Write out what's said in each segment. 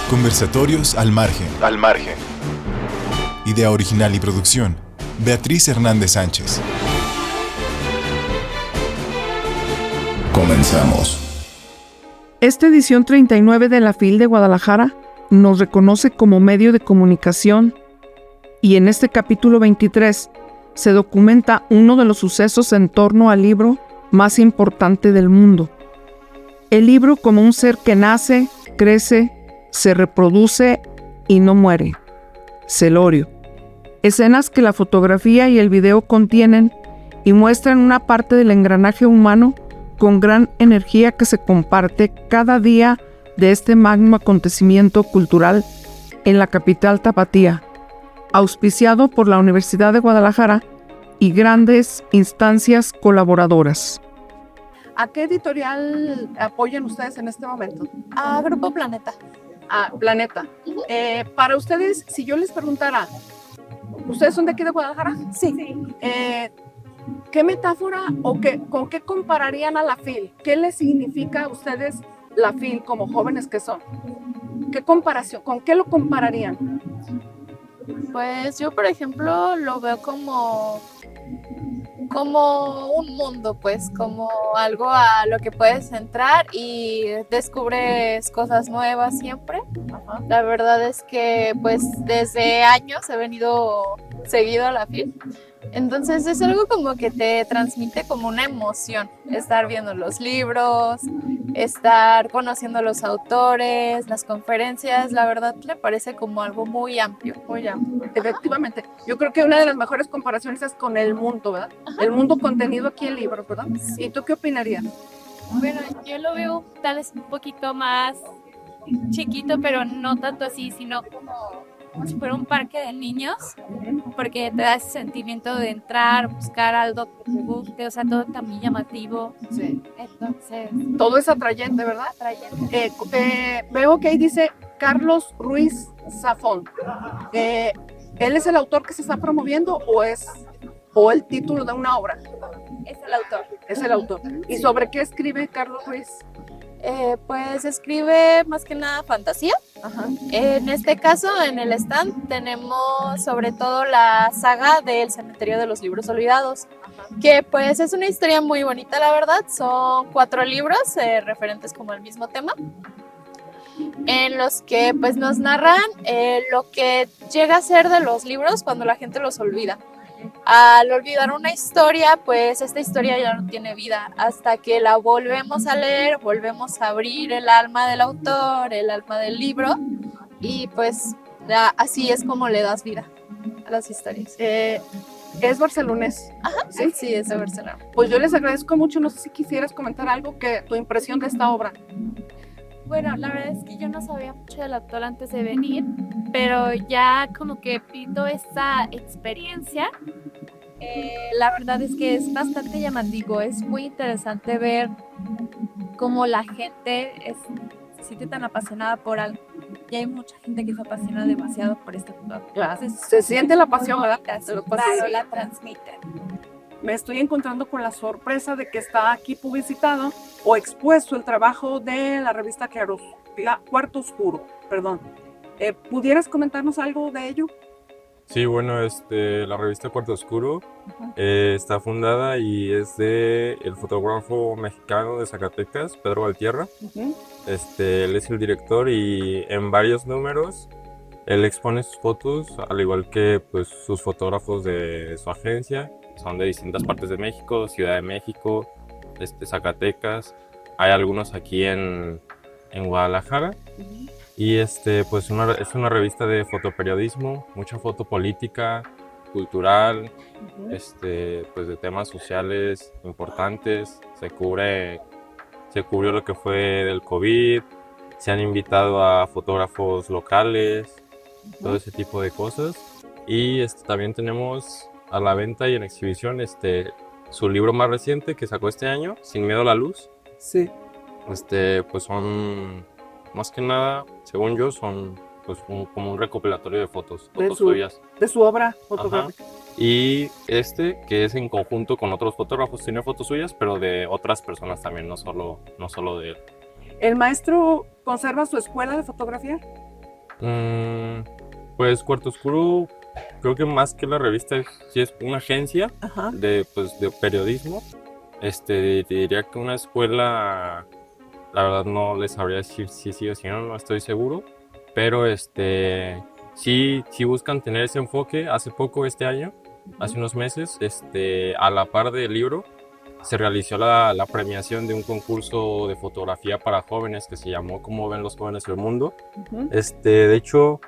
Conversatorios al margen. Al margen. Idea original y producción, Beatriz Hernández Sánchez. Comenzamos. Esta edición 39 de la FIL de Guadalajara nos reconoce como medio de comunicación y en este capítulo 23 se documenta uno de los sucesos en torno al libro más importante del mundo. El libro como un ser que nace, crece, se reproduce y no muere. Celorio. Escenas que la fotografía y el video contienen y muestran una parte del engranaje humano con gran energía que se comparte cada día de este magno acontecimiento cultural en la capital tapatía, auspiciado por la Universidad de Guadalajara y grandes instancias colaboradoras. ¿A qué editorial apoyan ustedes en este momento? A Grupo Planeta. A Planeta. Para ustedes, si yo les preguntara, ¿ustedes son de aquí de Guadalajara? Sí. ¿Qué metáfora o con qué compararían a la FIL? ¿Qué les significa a ustedes la FIL como jóvenes que son? ¿Qué comparación? ¿Con qué lo compararían? Pues yo, por ejemplo, lo veo como un mundo, pues, como algo a lo que puedes entrar y descubres cosas nuevas siempre. Ajá. La verdad es que, pues, desde años he venido seguido a la FIL. Entonces es algo como que te transmite como una emoción, estar viendo los libros, estar conociendo a los autores, las conferencias, la verdad me parece como algo muy amplio. Muy amplio. Efectivamente, yo creo que una de las mejores comparaciones es con el mundo, ¿verdad? Ajá. El mundo contenido aquí en libros, ¿verdad? Sí. ¿Y tú qué opinarías? Bueno, yo lo veo tal vez un poquito más chiquito, pero no tanto así, sino como si fuera un parque de niños, porque te da ese sentimiento de entrar, buscar algo que te guste, o sea, todo también llamativo. Sí. Entonces, todo es atrayente, ¿verdad? atrayente. Veo que ahí dice Carlos Ruiz Zafón. ¿Él es el autor que se está promoviendo o el título de una obra? Es el autor. Es el autor. ¿Y sobre qué escribe Carlos Ruiz? Pues escribe más que nada fantasía. Ajá. En este caso, en el stand, tenemos sobre todo la saga del Cementerio de los Libros Olvidados, que pues es una historia muy bonita, la verdad. Son 4 libros referentes como al mismo tema, en los que pues nos narran lo que llega a ser de los libros cuando la gente los olvida. Al olvidar una historia, pues esta historia ya no tiene vida hasta que la volvemos a leer, volvemos a abrir el alma del autor, el alma del libro, y pues así es como le das vida a las historias. Es barcelonés. Ajá, sí, es de Barcelona. Pues yo les agradezco mucho, no sé si quisieras comentar algo, tu impresión de esta obra. Bueno, la verdad es que yo no sabía mucho del autor antes de venir, pero ya como que pido esta experiencia. La verdad es que es bastante llamativo, es muy interesante ver cómo la gente se siente tan apasionada por algo. Y hay mucha gente que se apasiona demasiado por este autor. Claro, se siente la pasión, ¿verdad? Claro, la transmiten. Me estoy encontrando con la sorpresa de que está aquí publicitado o expuesto el trabajo de la revista Cuarto Oscuro. Perdón. ¿Pudieras comentarnos algo de ello? Sí, bueno, la revista Cuarto Oscuro está fundada y es de el fotógrafo mexicano de Zacatecas, Pedro Valtierra. Él es el director y en varios números él expone sus fotos, al igual que pues, sus fotógrafos de su agencia. Son de distintas partes de México, Ciudad de México, Zacatecas. Hay algunos aquí en Guadalajara. Y pues es una revista de fotoperiodismo, mucha foto política, cultural, pues de temas sociales importantes. Se cubrió lo que fue del COVID, se han invitado a fotógrafos locales, todo ese tipo de cosas. Y también tenemos a la venta y en exhibición su libro más reciente que sacó este año, Sin Miedo a la Luz. Sí. Pues son, más que nada, según yo, son pues como un recopilatorio de fotos suyas. De su obra fotográfica. Ajá. Y que es en conjunto con otros fotógrafos, tiene fotos suyas, pero de otras personas también, no solo de él. ¿El maestro conserva su escuela de fotografía? Pues Cuarto Oscuro, creo que más que la revista, sí es una agencia Ajá. de periodismo. Diría que una escuela, la verdad no les sabría decir si sigue siendo, no estoy seguro, pero sí buscan tener ese enfoque. Hace poco, este año, hace unos meses, a la par del libro, se realizó la premiación de un concurso de fotografía para jóvenes que se llamó ¿Cómo ven los jóvenes el mundo? Ujú. De hecho,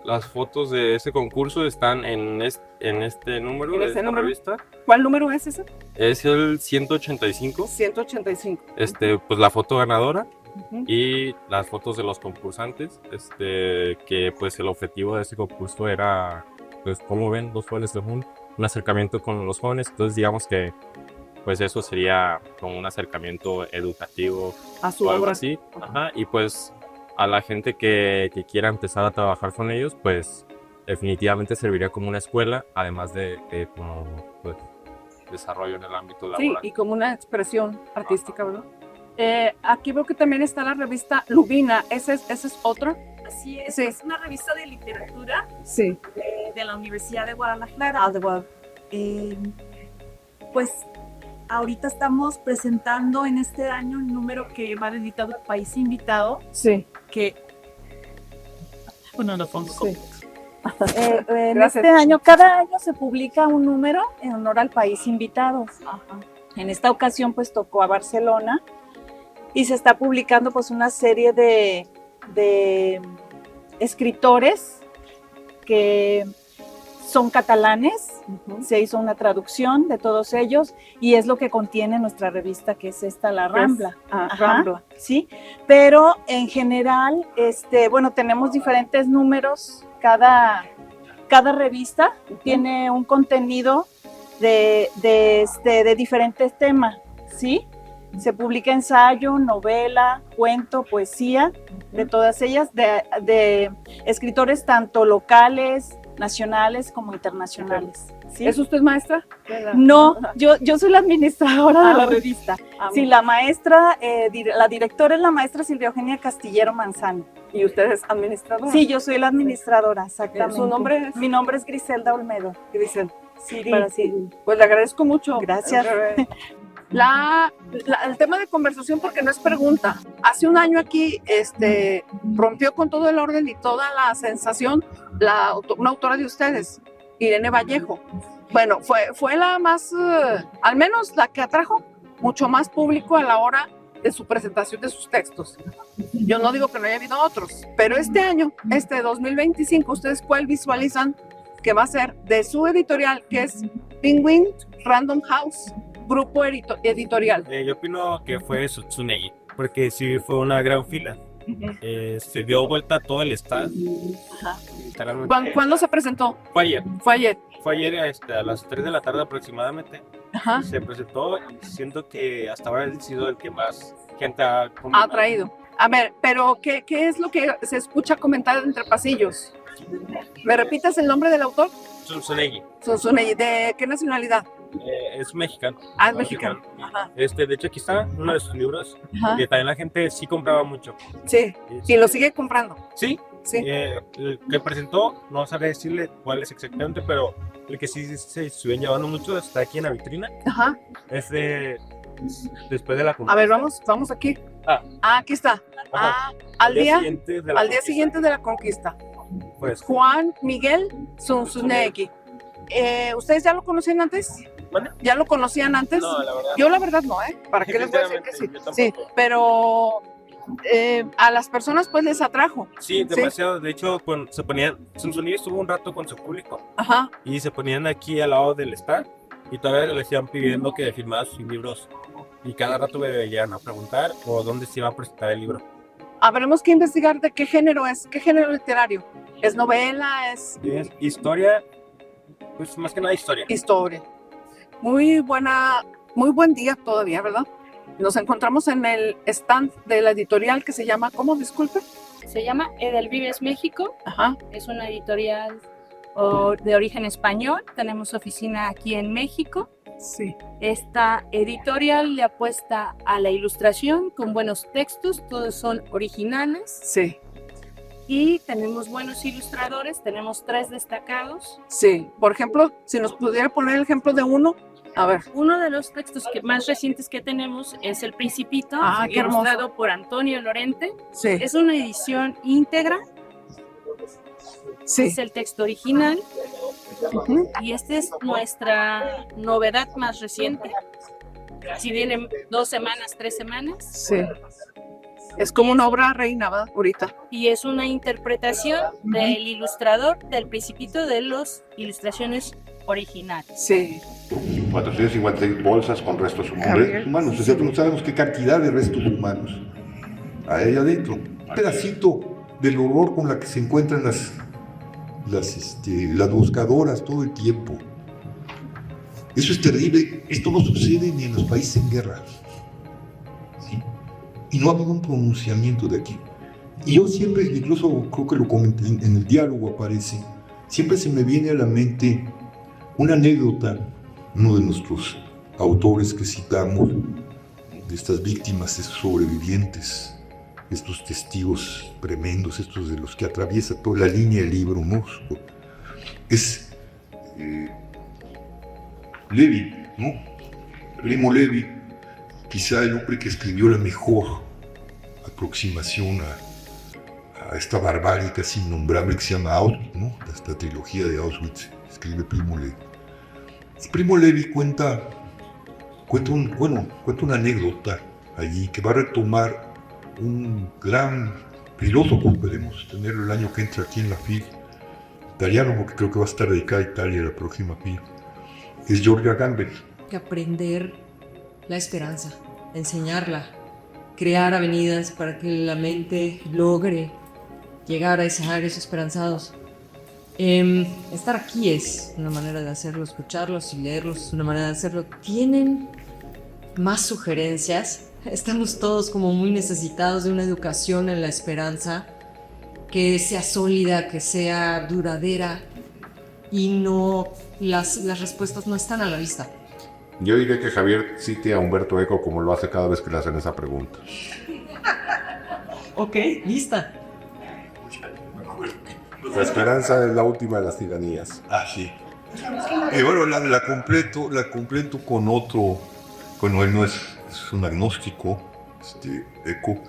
las fotos de ese concurso están en este número ¿En de este esta número? revista. ¿Cuál número es ese? Es el 185. 185. Pues la foto ganadora Ujú. y las fotos de los concursantes, que pues el objetivo de ese concurso era, pues, ¿cómo ven los jóvenes del mundo? Un acercamiento con los jóvenes. Entonces digamos que pues eso sería como un acercamiento educativo A su o algo obra. así. Ajá. Y pues a la gente que quiera empezar a trabajar con ellos, pues definitivamente serviría como una escuela, además de como pues, desarrollo en el ámbito Sí, laboral. y como una expresión artística, ¿verdad? Aquí veo que también está la revista Lubina. ¿Esa es otra? Así es, Sí. es una revista de literatura Sí. de la Universidad de Guadalajara. Pues ahorita estamos presentando en este año un número que va dedicado al país invitado, Sí. que bueno, no pongo Sí. En Gracias. este año, cada año se publica un número en honor al país invitado. En esta ocasión pues tocó a Barcelona y se está publicando pues una serie de escritores que son catalanes. Ujú. Se hizo una traducción de todos ellos y es lo que contiene nuestra revista, que es esta, La Rambla. Ah, Ajá. Rambla. Sí, pero en general, bueno, tenemos diferentes números. Cada revista tiene un contenido de diferentes temas, ¿sí? Se publica ensayo, novela, cuento, poesía, de todas ellas, de escritores tanto locales, nacionales como internacionales. ¿Sí? ¿Es usted maestra? No, yo soy la administradora de la bueno. revista. Sí, la maestra, la directora es la maestra Silvia Eugenia Castillero Manzano. ¿Y usted es administradora? Sí, yo soy la administradora, exactamente. ¿Su nombre es? Mi nombre es Griselda Olmedo. Grisel. Sí, Sí. Pues le agradezco mucho. Gracias. El tema de conversación, porque no es pregunta. Hace un año aquí rompió con todo el orden y toda la sensación una autora de ustedes, Irene Vallejo. Bueno, fue la más, al menos la que atrajo mucho más público a la hora de su presentación de sus textos. Yo no digo que no haya habido otros, pero este año, 2025, ¿ustedes cuál visualizan que va a ser de su editorial, que es Penguin Random House, grupo editorial? Yo opino que fue Tsunegi, porque sí fue una gran fila. Se dio vuelta todo el stand. Literalmente. ¿Cuándo se presentó? Fue ayer. Fue ayer. Fue ayer a las 3 de la tarde aproximadamente. Ajá. Se presentó y siento que hasta ahora ha sido el que más gente ha Ha traído. A ver, pero ¿qué es lo que se escucha comentar entre pasillos? ¿Me repites el nombre del autor? Tsunegi. Tsunegi. ¿De qué nacionalidad? Es mexicano. Ah, es mexicano. Ajá. De hecho, aquí está uno de sus libros, Ajá. que también la gente sí compraba mucho. Sí, y lo sigue comprando. Sí, Sí. el que presentó, no sabré decirle cuál es exactamente, pero el que sí se estuvieron llevando mucho está aquí en la vitrina. Ajá. Es después de la A ver, vamos aquí. Aquí está. Ajá. Al día siguiente de la siguiente de la conquista. Pues, Juan Miguel Zunzunegui. ¿Ustedes ya lo conocían antes? ¿Mande? ¿Ya lo conocían antes? No, la verdad. Yo la verdad no, ¿eh? ¿Para qué les voy a decir que sí? Sinceramente, yo Sí, tampoco. pero a las personas pues les atrajo. Sí, demasiado. De hecho, se ponían. Tsunegi estuvo un rato con su público Ajá. y se ponían aquí al lado del stand y todavía le estaban pidiendo que firmara sus libros. Y cada rato me veían a preguntar o dónde se iba a presentar el libro. Habremos que investigar de qué género es, qué género literario. ¿Es novela? ¿Es Es historia, pues más que nada historia. historia? Muy buen día todavía, ¿verdad? Nos encontramos en el stand de la editorial que se llama, ¿cómo? Disculpe. Se llama Edelvives México, Ajá. es una editorial de origen español, tenemos oficina aquí en México Sí. Esta editorial le apuesta a la ilustración con buenos textos, todos son originales Sí, y tenemos buenos ilustradores, tenemos 3 destacados. sí. Por ejemplo, si nos pudiera poner el ejemplo de uno, a ver. Uno de los textos más recientes que tenemos es El Principito, Ah, qué hermoso. ilustrado por Antonio Lorente. Sí, Es una edición íntegra, sí. es el texto original Ujú. y esta es nuestra novedad más reciente. Si vienen 2 semanas, 3 semanas, Sí. Es como una obra reina, ¿verdad? Ahorita. y es una interpretación del ilustrador del Principito de las ilustraciones originales. Sí. 456 bolsas con restos Javier. humanos. O sea, no sabemos qué cantidad de restos humanos hay ahí adentro. Un pedacito del horror con la que se encuentran las buscadoras todo el tiempo. Eso es terrible. Esto no sucede ni en los países en guerra. ¿Sí? Y no ha habido un pronunciamiento de aquí. Y yo siempre, incluso creo que lo comenté en el diálogo aparece, siempre se me viene a la mente una anécdota, uno de nuestros autores que citamos, de estas víctimas, estos sobrevivientes, estos testigos tremendos, estos de los que atraviesa toda la línea del libro, ¿no? Es Levi, ¿no? Primo Levi, quizá el hombre que escribió la mejor aproximación a esta barbarie casi innombrable que se llama Auschwitz, ¿no? Esta trilogía de Auschwitz, escribe Primo Levi. Primo Levi cuenta una anécdota allí que va a retomar un gran filósofo, esperemos tenerlo el año que entra aquí en la FIL, italiano, porque creo que va a estar dedicada a Italia la próxima FIL, es Giorgio Agamben. Aprender la esperanza, enseñarla, crear avenidas para que la mente logre llegar a escenarios esperanzados. Estar aquí es una manera de hacerlo, escucharlos y leerlos es una manera de hacerlo. ¿Tienen más sugerencias? Estamos todos como muy necesitados de una educación en la esperanza que sea sólida, que sea duradera y no, las respuestas no están a la vista. Yo diré que Javier cite a Humberto Eco como lo hace cada vez que le hacen esa pregunta. Ok, lista. La esperanza es la última de las tiranías. Ah, sí. Y bueno, la completo con otro, bueno, él no es un agnóstico, Eco,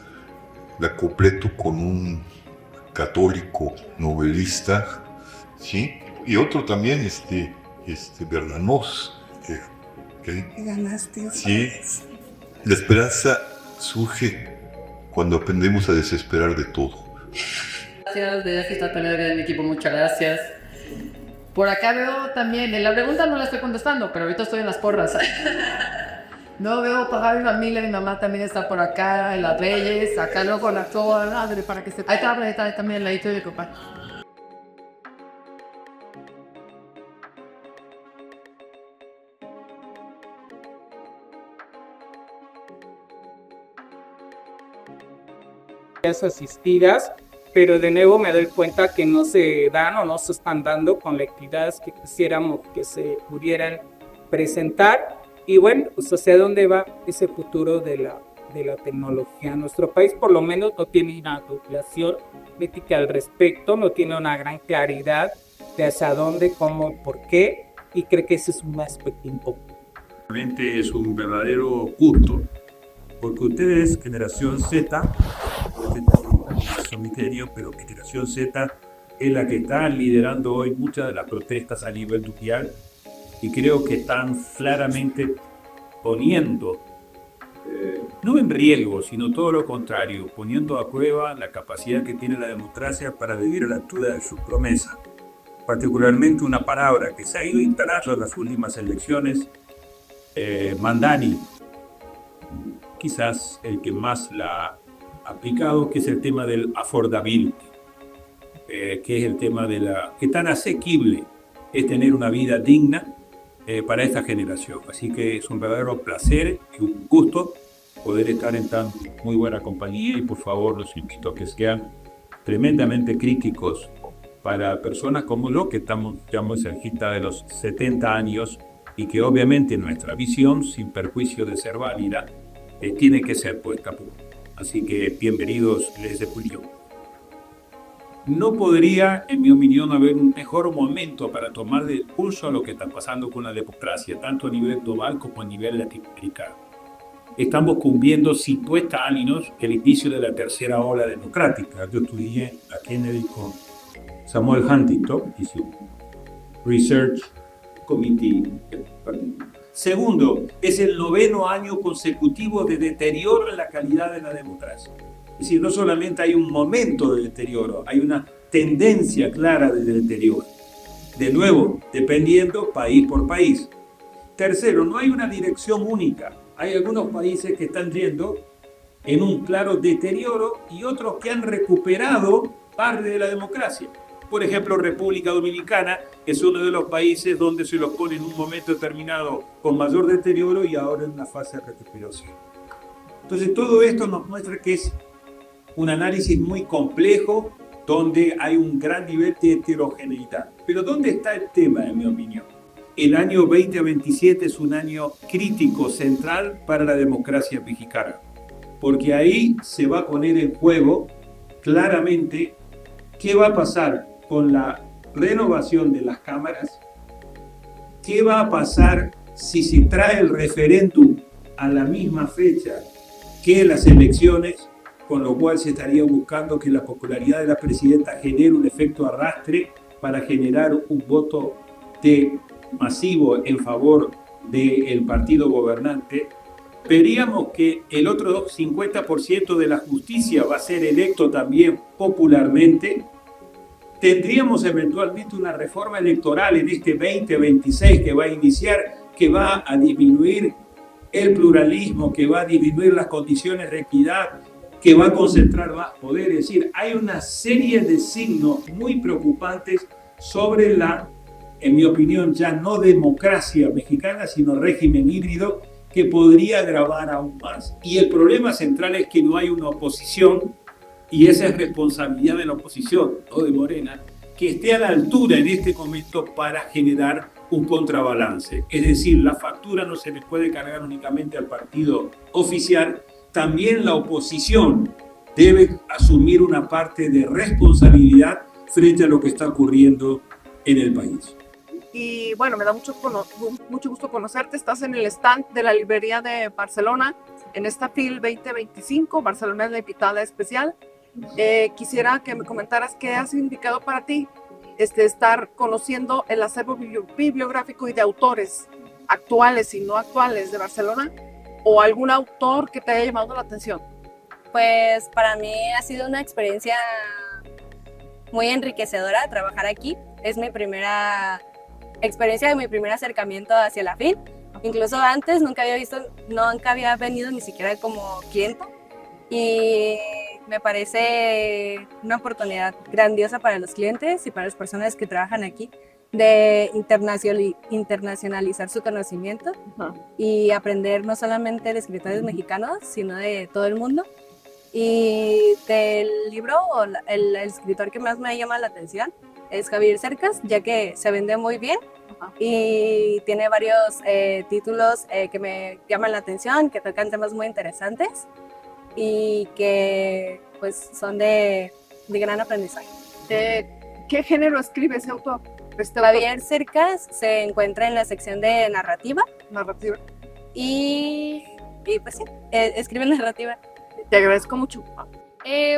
la completo con un católico novelista, ¿sí? Y otro también, Bernanos, que Ganaste. sí, la esperanza surge cuando aprendemos a desesperar de todo. Gracias, de fiesta también de mi equipo, muchas gracias. Por acá veo también, en la pregunta no la estoy contestando, pero ahorita estoy en las porras. No veo para mi familia, mi mamá también está por acá, en las Reyes, acá luego con la toda madre para que se... Ahí está también el ladito de mi papá. Asistidas, pero de nuevo me doy cuenta que no se dan o no se están dando con las actividades que quisiéramos que se pudieran presentar. Y bueno, pues hacia dónde va ese futuro de la tecnología. Nuestro país por lo menos no tiene una regulación crítica al respecto, no tiene una gran claridad de hacia dónde, cómo, por qué, y creo que ese es un aspecto importante. Realmente es un verdadero gusto, porque ustedes, generación Z, son mi genio, pero generación Z es la que está liderando hoy muchas de las protestas a nivel mundial y creo que están claramente poniendo, no en riesgo, sino todo lo contrario, poniendo a prueba la capacidad que tiene la democracia para vivir a la altura de sus promesas. Particularmente una palabra que se ha ido instalando en las últimas elecciones, Mandani, quizás el que más la ha aplicado, que es el tema del affordability, que es el tema de que tan asequible es tener una vida digna para esta generación. Así que es un verdadero placer y un gusto poder estar en tan muy buena compañía y por favor los invito a que sean tremendamente críticos para personas como yo, que estamos ya muy cerquita de los 70 años y que obviamente nuestra visión, sin perjuicio de ser válida, tiene que ser puesta a punto. Así que bienvenidos desde Julio. No podría, en mi opinión, haber un mejor momento para tomar de pulso a lo que está pasando con la democracia, tanto a nivel global como a nivel latinoamericano. Estamos cumpliendo 50 años el inicio de la tercera ola democrática. Yo estudié a Kennedy con Samuel Huntington, hice un Research Committee. Segundo, es el 9º año consecutivo de deterioro en la calidad de la democracia. Es decir, no solamente hay un momento de deterioro, hay una tendencia clara de deterioro. De nuevo, dependiendo país por país. Tercero, no hay una dirección única. Hay algunos países que están yendo en un claro deterioro y otros que han recuperado parte de la democracia. Por ejemplo, República Dominicana es uno de los países donde se los pone en un momento determinado con mayor deterioro y ahora en una fase de recuperación. Entonces, todo esto nos muestra que es un análisis muy complejo donde hay un gran nivel de heterogeneidad. Pero ¿dónde está el tema, en mi opinión? El año 2027 es un año crítico, central para la democracia mexicana, porque ahí se va a poner en juego claramente qué va a pasar con la renovación de las cámaras, qué va a pasar si se trae el referéndum a la misma fecha que las elecciones, con lo cual se estaría buscando que la popularidad de la presidenta genere un efecto arrastre para generar un voto masivo en favor del partido gobernante. Veríamos que el otro 50% de la justicia va a ser electo también popularmente. Tendríamos eventualmente una reforma electoral en este 2026 que va a iniciar, que va a disminuir el pluralismo, que va a disminuir las condiciones de equidad, que va a concentrar más poder. Es decir, hay una serie de signos muy preocupantes sobre la, en mi opinión, ya no democracia mexicana, sino régimen híbrido, que podría agravar aún más. Y el problema central es que no hay una oposición, y esa es responsabilidad de la oposición, o de Morena, que esté a la altura en este momento para generar un contrabalance. Es decir, la factura no se le puede cargar únicamente al partido oficial, también la oposición debe asumir una parte de responsabilidad frente a lo que está ocurriendo en el país. Y bueno, me da mucho gusto conocerte. Estás en el stand de la librería de Barcelona, en esta FIL 2025, Barcelona es la invitada especial. Quisiera que me comentaras qué ha significado para ti estar conociendo el acervo bibliográfico y de autores actuales y no actuales de Barcelona, o algún autor que te haya llamado la atención. Pues para mí ha sido una experiencia muy enriquecedora trabajar aquí. Es mi primera experiencia, mi primer acercamiento hacia la FIL. Incluso antes nunca había venido ni siquiera como cliente, y me parece una oportunidad grandiosa para los clientes y para las personas que trabajan aquí de internacionalizar su conocimiento y aprender no solamente de escritores mexicanos, sino de todo el mundo. Y del libro, el escritor que más me llama la atención es Javier Cercas, ya que se vende muy bien y tiene varios títulos que me llaman la atención, que tocan temas muy interesantes y que pues son de gran aprendizaje. ¿Qué género escribe ese autor? Javier Cercas se encuentra en la sección de narrativa. Y pues sí, escribe narrativa. Te agradezco mucho.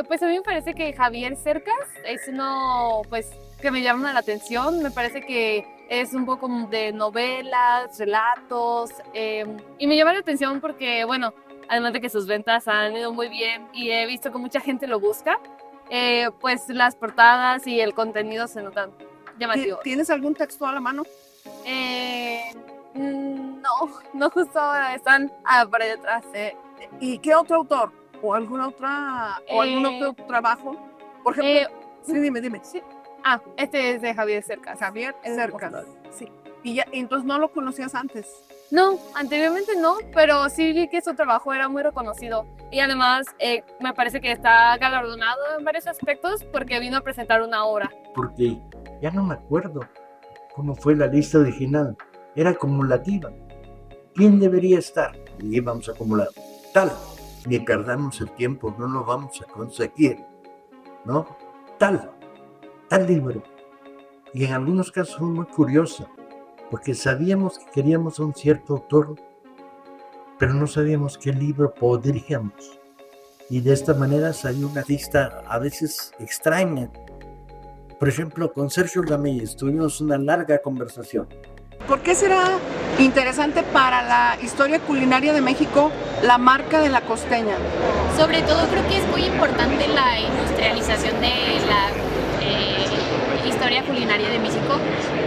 Pues a mí me parece que Javier Cercas es uno pues que me llama la atención. Me parece que es un poco de novelas, relatos, y me llama la atención porque, bueno, además de que sus ventas han ido muy bien y he visto que mucha gente lo busca, pues las portadas y el contenido se notan llamativos. ¿Tienes algún texto a la mano? No justo ahora, están por ahí detrás. ¿Y qué otro autor? ¿O algún otro trabajo? Por ejemplo, sí, dime. Sí. Este es de Javier Cercas. Javier Cercas. Sí. ¿Y entonces no lo conocías antes? No, anteriormente no, pero sí vi que su trabajo era muy reconocido. Y además me parece que está galardonado en varios aspectos porque vino a presentar una obra. Porque ya no me acuerdo cómo fue la lista original, era acumulativa. ¿Quién debería estar? Y íbamos acumulando. Tal, ni perdamos el tiempo, no lo vamos a conseguir, ¿no? Tal libro. Y en algunos casos fue muy curioso, porque sabíamos que queríamos a un cierto autor, pero no sabíamos qué libro podríamos. Y de esta manera salió una lista a veces extraña. Por ejemplo, con Sergio Ramírez tuvimos una larga conversación. ¿Por qué será interesante para la historia culinaria de México la marca de la costeña? Sobre todo creo que es muy importante la industrialización de la historia culinaria de México,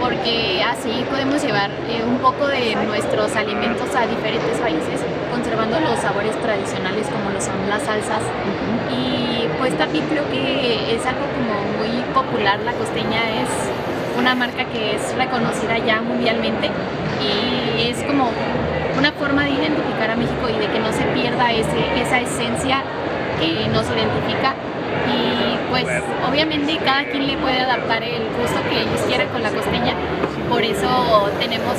porque así podemos llevar un poco de nuestros alimentos a diferentes países, conservando los sabores tradicionales como lo son las salsas. Y pues también creo que es algo como muy popular. La costeña es una marca que es reconocida ya mundialmente y es como una forma de identificar a México y de que no se pierda esa esencia que nos identifica. Y pues obviamente cada quien le puede adaptar el gusto que ellos quieran con la costeña. Por eso tenemos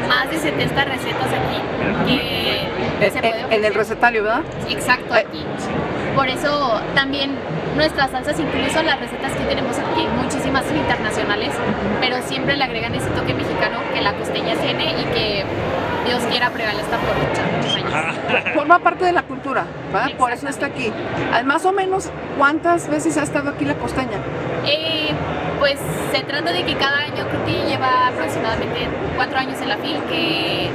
más de 70 recetas aquí que se puede ofrecer. En el recetario, ¿verdad? Exacto, aquí. Por eso también nuestras salsas, incluso las recetas que tenemos aquí, muchísimas son internacionales, pero siempre le agregan ese toque mexicano que la costeña tiene y que Dios quiera prevalecer por muchos años. Forma parte de la cultura, ¿verdad? Por eso está aquí. Más o menos, ¿cuántas veces ha estado aquí la costeña? Pues se trata de que cada año, creo que lleva aproximadamente 4 años en la FIL, que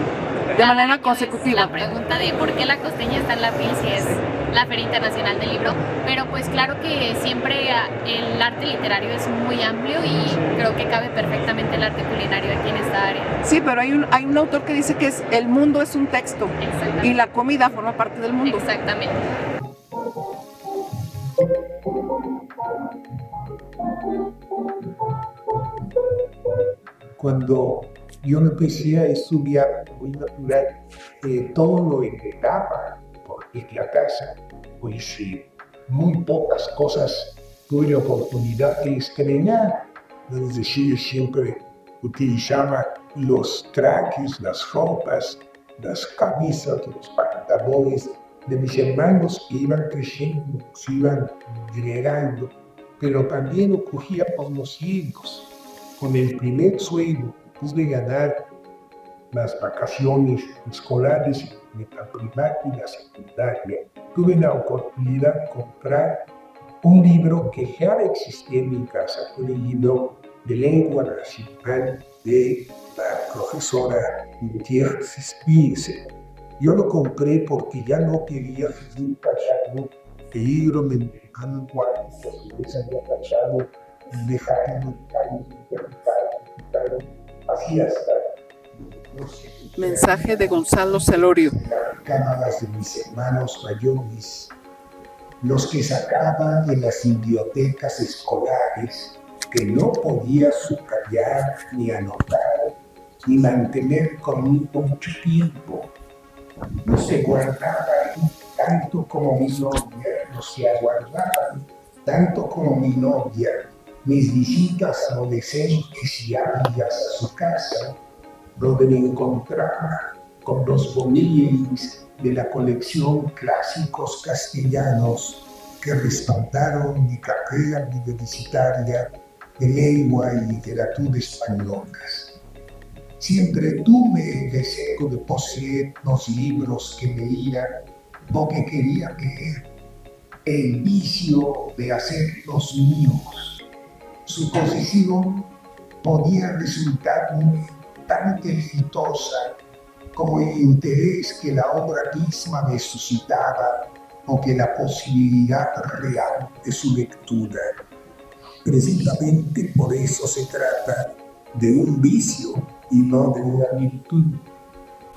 de manera consecutiva. La pregunta de por qué la costeña está en la FIL, si es la Feria Internacional del Libro, pero pues claro que siempre el arte literario es muy amplio y creo que cabe perfectamente el arte culinario aquí en esta área. Sí, pero hay un autor que dice que el mundo es un texto y la comida forma parte del mundo. Exactamente. Cuando yo empecé a estudiar muy natural, todo lo entregaba porque la casa, pues muy pocas cosas tuve la oportunidad de estrenar. Es decir, siempre utilizaba los trajes, las ropas, las camisas, los pantalones de mis hermanos que iban creciendo, se iban generando, pero también ocurría por los ciegos. Con el primer sueldo pude ganar las vacaciones escolares de la primaria y la secundaria. Tuve la oportunidad de comprar un libro que ya existía en mi casa, un libro de lengua nacional de la profesora Gutiérrez Spitzer. Yo lo compré porque ya no quería seguir tachando el libro, me dejaron cuando se había tachado, dejaron así hasta. Mensaje de Gonzalo Celorio. Cámaras de mis hermanos mayores, los que sacaban de las bibliotecas escolares, que no podía subrayar ni anotar, ni mantener conmigo mucho tiempo. No se guardaban tanto como mi novia, no se aguardaban tanto como mi novia. Mis visitas adolescentes y amigas a su casa, donde me encontraba con los volúmenes de la colección Clásicos Castellanos que respaldaron mi carrera universitaria de lengua y literatura españolas. Siempre tuve el deseo de poseer los libros que leía porque quería leer, el vicio de hacerlos míos. Su posesión podía resultar tan exitosa como el interés que la obra misma me suscitaba o que la posibilidad real de su lectura. Precisamente por eso se trata de un vicio y no de una virtud.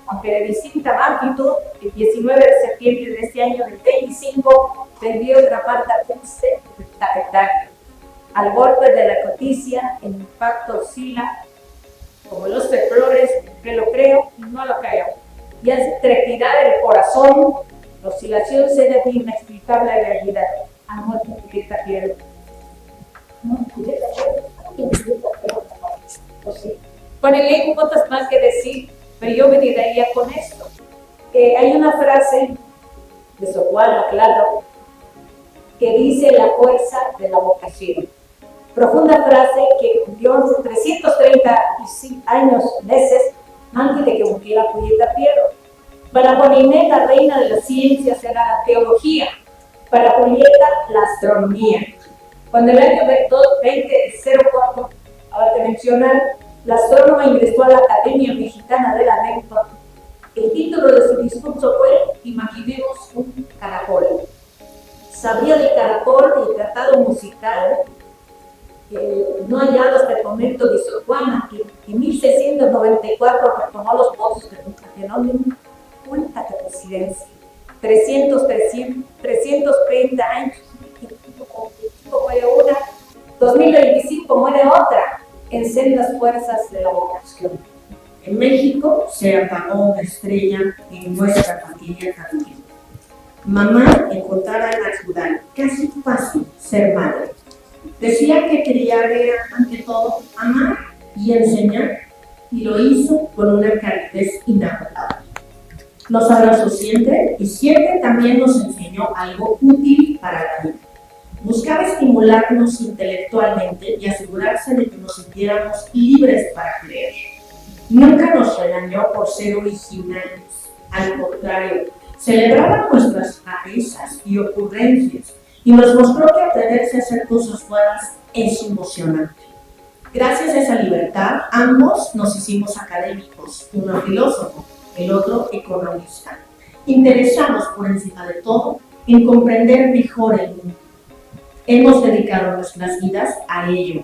Aunque de distinta magnitud, el 19 de septiembre de este año del 25 vendió otra parte espectacular. Al golpe de la codicia, el impacto oscila como los temblores, que lo creo y no lo creo. Y al trepidar el corazón, la oscilación se debe inexplicable realidad. Amor, que te quiero. No, que te quiero. Bueno, y hay cosas más que decir, pero yo me diría con esto. Hay una frase de Sor Juana, claro, que dice la fuerza de la vocación. Profunda frase que cumplió 335 años, meses, antes de que muriera Julieta Piero. Para Joninet, la reina de las ciencias era la teología. Para Julieta, la astronomía. Cuando el año 2004, ahora te mencionar, la astrónoma ingresó a la Academia Mexicana de la Lengua, el título de su discurso fue "Imaginemos un caracol". Sabía de caracol y tratado musical no hallado hasta el momento de Sor Juana, que en 1694 retomó los votos de un genónimo, cuenta de presidencia. 330 años, muere una, 2025 muere otra, en sendas fuerzas de la vocación. En México se apagó una estrella en nuestra familia también. Mamá encontraba en la ciudad casi fácil ser madre. Decía que quería ver ante todo amar y enseñar, y lo hizo con una calidez inagotable. Nos abrazó siempre y siempre también nos enseñó algo útil para la vida. Buscaba estimularnos intelectualmente y asegurarse de que nos sintiéramos libres para creer. Nunca nos regañó por ser originales, al contrario, celebraba nuestras rarezas y ocurrencias y nos mostró que atreverse a hacer cosas buenas es emocionante. Gracias a esa libertad, ambos nos hicimos académicos, uno filósofo, el otro economista, interesados por encima de todo en comprender mejor el mundo. Hemos dedicado nuestras vidas a ello.